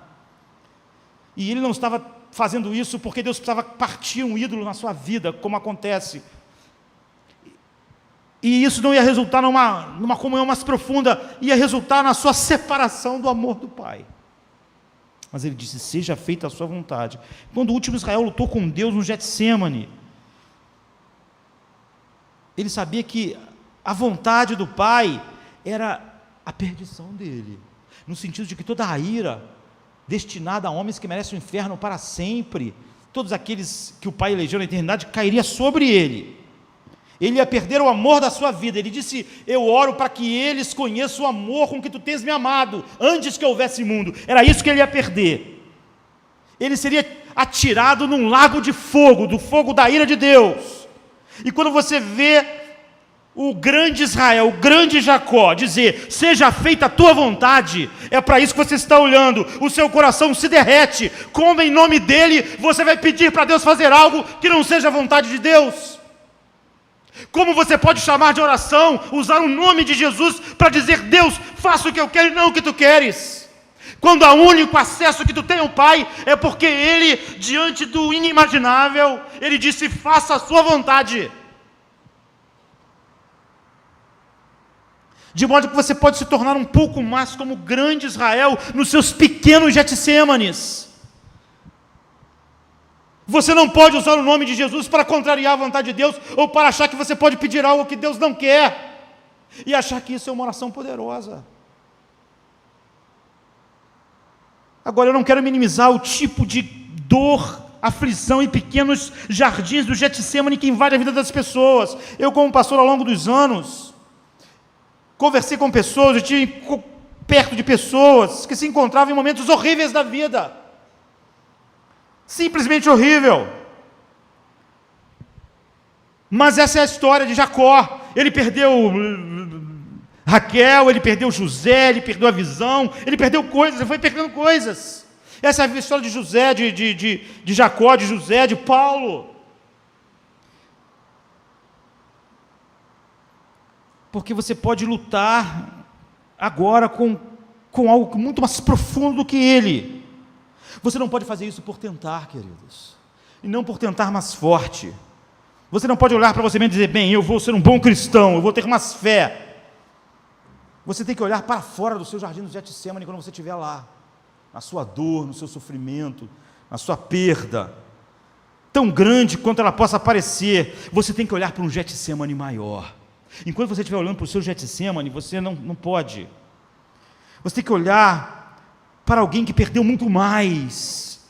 E ele não estava fazendo isso porque Deus precisava partir um ídolo na sua vida, como acontece. E isso não ia resultar numa comunhão mais profunda, ia resultar na sua separação do amor do Pai. Mas ele disse: seja feita a sua vontade. Quando o último Israel lutou com Deus no Getsêmani, ele sabia que a vontade do Pai era a perdição dele, no sentido de que toda a ira destinada a homens que merecem o inferno para sempre, todos aqueles que o Pai elegeu na eternidade, cairia sobre ele. Ele ia perder o amor da sua vida. Ele disse: eu oro para que eles conheçam o amor com que tu tens me amado, antes que houvesse mundo. Era isso que ele ia perder. Ele seria atirado num lago de fogo, do fogo da ira de Deus. E quando você vê o grande Israel, o grande Jacó dizer: seja feita a tua vontade, é para isso que você está olhando. O seu coração se derrete. Como em nome dele você vai pedir para Deus fazer algo que não seja a vontade de Deus? Como você pode chamar de oração, usar o nome de Jesus para dizer: Deus, faça o que eu quero e não o que tu queres? Quando o único acesso que tu tem ao Pai é porque Ele, diante do inimaginável, Ele disse: faça a sua vontade. De modo que você pode se tornar um pouco mais como o grande Israel nos seus pequenos Getsêmanes. Você não pode usar o nome de Jesus para contrariar a vontade de Deus, ou para achar que você pode pedir algo que Deus não quer, e achar que isso é uma oração poderosa. Agora, eu não quero minimizar o tipo de dor, aflição e pequenos jardins do Getsêmani que invade a vida das pessoas. Eu, como pastor, ao longo dos anos, conversei com pessoas, eu estive perto de pessoas que se encontravam em momentos horríveis da vida. Simplesmente horrível. Mas essa é a história de Jacó. Ele perdeu Raquel, ele perdeu José, ele perdeu a visão, ele perdeu coisas, ele foi perdendo coisas. Essa é a história de José, de Jacó, de José, de Paulo. Porque você pode lutar agora com algo muito mais profundo do que ele. Você não pode fazer isso por tentar, queridos, e não por tentar mais forte. Você não pode olhar para você mesmo e dizer: bem, eu vou ser um bom cristão, eu vou ter mais fé. Você tem que olhar para fora do seu jardim do Getsêmani quando você estiver lá, na sua dor, no seu sofrimento, na sua perda, tão grande quanto ela possa parecer. Você tem que olhar para um Getsêmani maior. Enquanto você estiver olhando para o seu Getsêmani, você não pode. Você tem que olhar para alguém que perdeu muito mais,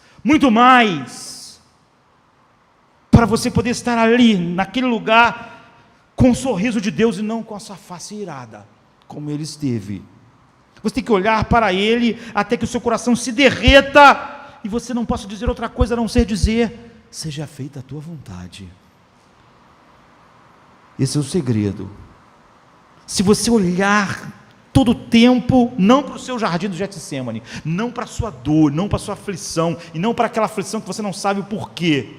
para você poder estar ali, naquele lugar, com o sorriso de Deus e não com a sua face irada, como ele esteve. Você tem que olhar para ele até que o seu coração se derreta e você não possa dizer outra coisa a não ser dizer: seja feita a tua vontade. Esse é o segredo. Se você olhar todo o tempo, não para o seu jardim do Getsêmani, não para a sua dor, não para a sua aflição, e não para aquela aflição que você não sabe o porquê,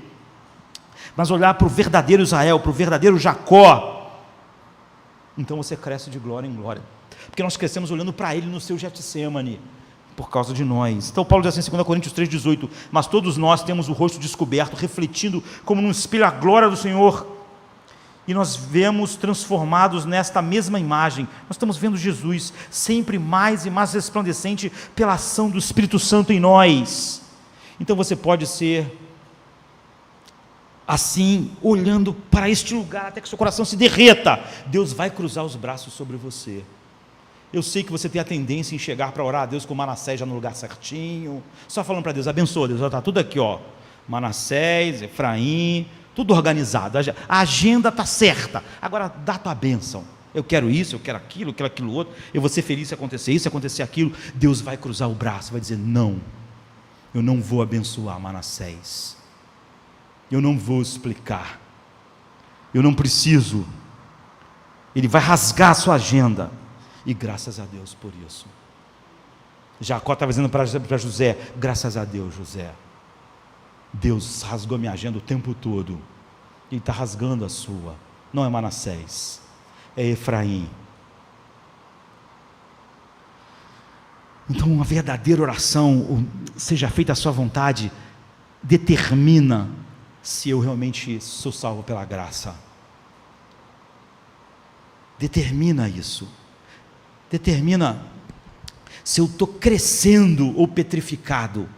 mas olhar para o verdadeiro Israel, para o verdadeiro Jacó, então você cresce de glória em glória, porque nós crescemos olhando para ele no seu Getsêmani, por causa de nós. Então Paulo diz assim em 2 Coríntios 3,18, mas todos nós temos o rosto descoberto, refletindo como num espelho a glória do Senhor, e nós vemos transformados nesta mesma imagem. Nós estamos vendo Jesus sempre mais e mais resplandecente pela ação do Espírito Santo em nós. Então você pode ser assim, olhando para este lugar até que seu coração se derreta. Deus vai cruzar os braços sobre você. Eu sei que você tem a tendência em chegar para orar a Deus com Manassés já no lugar certinho, só falando para Deus: abençoa Deus, está tudo aqui, ó, Manassés, Efraim, tudo organizado, a agenda está certa, agora dá a tua bênção. Eu quero isso, eu quero aquilo outro, eu vou ser feliz se acontecer isso, se acontecer aquilo. Deus vai cruzar o braço, vai dizer: não, eu não vou abençoar Manassés, eu não vou explicar, eu não preciso. Ele vai rasgar a sua agenda, e graças a Deus por isso. Jacó estava dizendo para José: graças a Deus, José, Deus rasgou minha agenda o tempo todo, Ele está rasgando a sua. Não é Manassés, é Efraim. Então, uma verdadeira oração, seja feita a sua vontade, determina se eu realmente sou salvo pela graça. Determina isso. Determina se eu estou crescendo ou petrificado,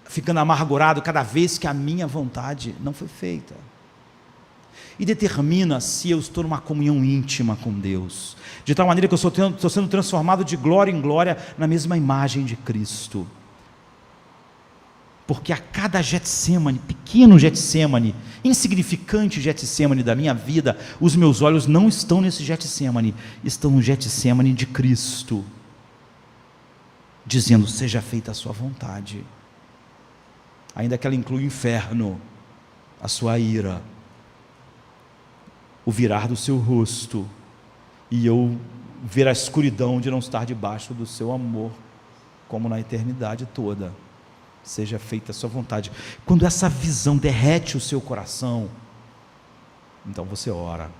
ficando amargurado cada vez que a minha vontade não foi feita. E determina se eu estou numa comunhão íntima com Deus, de tal maneira que eu estou sendo transformado de glória em glória na mesma imagem de Cristo. Porque a cada Getsêmani, pequeno Getsêmani, insignificante Getsêmani da minha vida, os meus olhos não estão nesse Getsêmani, estão no Getsêmani de Cristo, dizendo: seja feita a sua vontade, ainda que ela inclua o inferno, a sua ira, o virar do seu rosto, e eu ver a escuridão de não estar debaixo do seu amor, como na eternidade toda. Seja feita a sua vontade. Quando essa visão derrete o seu coração, então você ora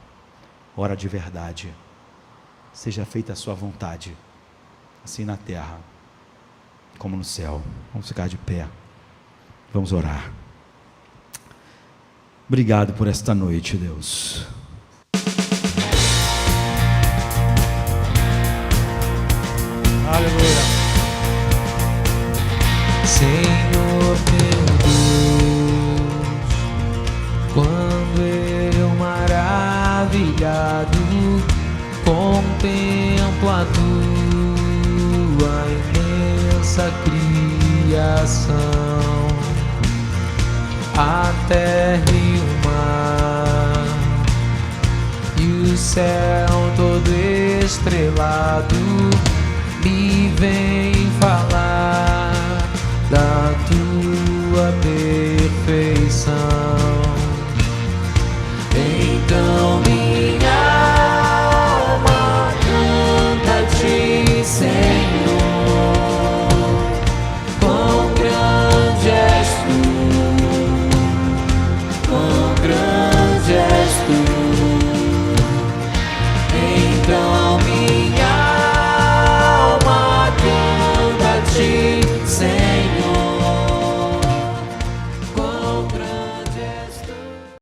de verdade. Seja feita a sua vontade, assim na terra como no céu. Vamos ficar de pé, vamos orar. Obrigado por esta noite, Deus. Aleluia. Senhor meu Deus, quando eu maravilhado contemplo a tua imensa criação, a terra e o mar e o céu todo estrelado, me vem falar da tua beleza.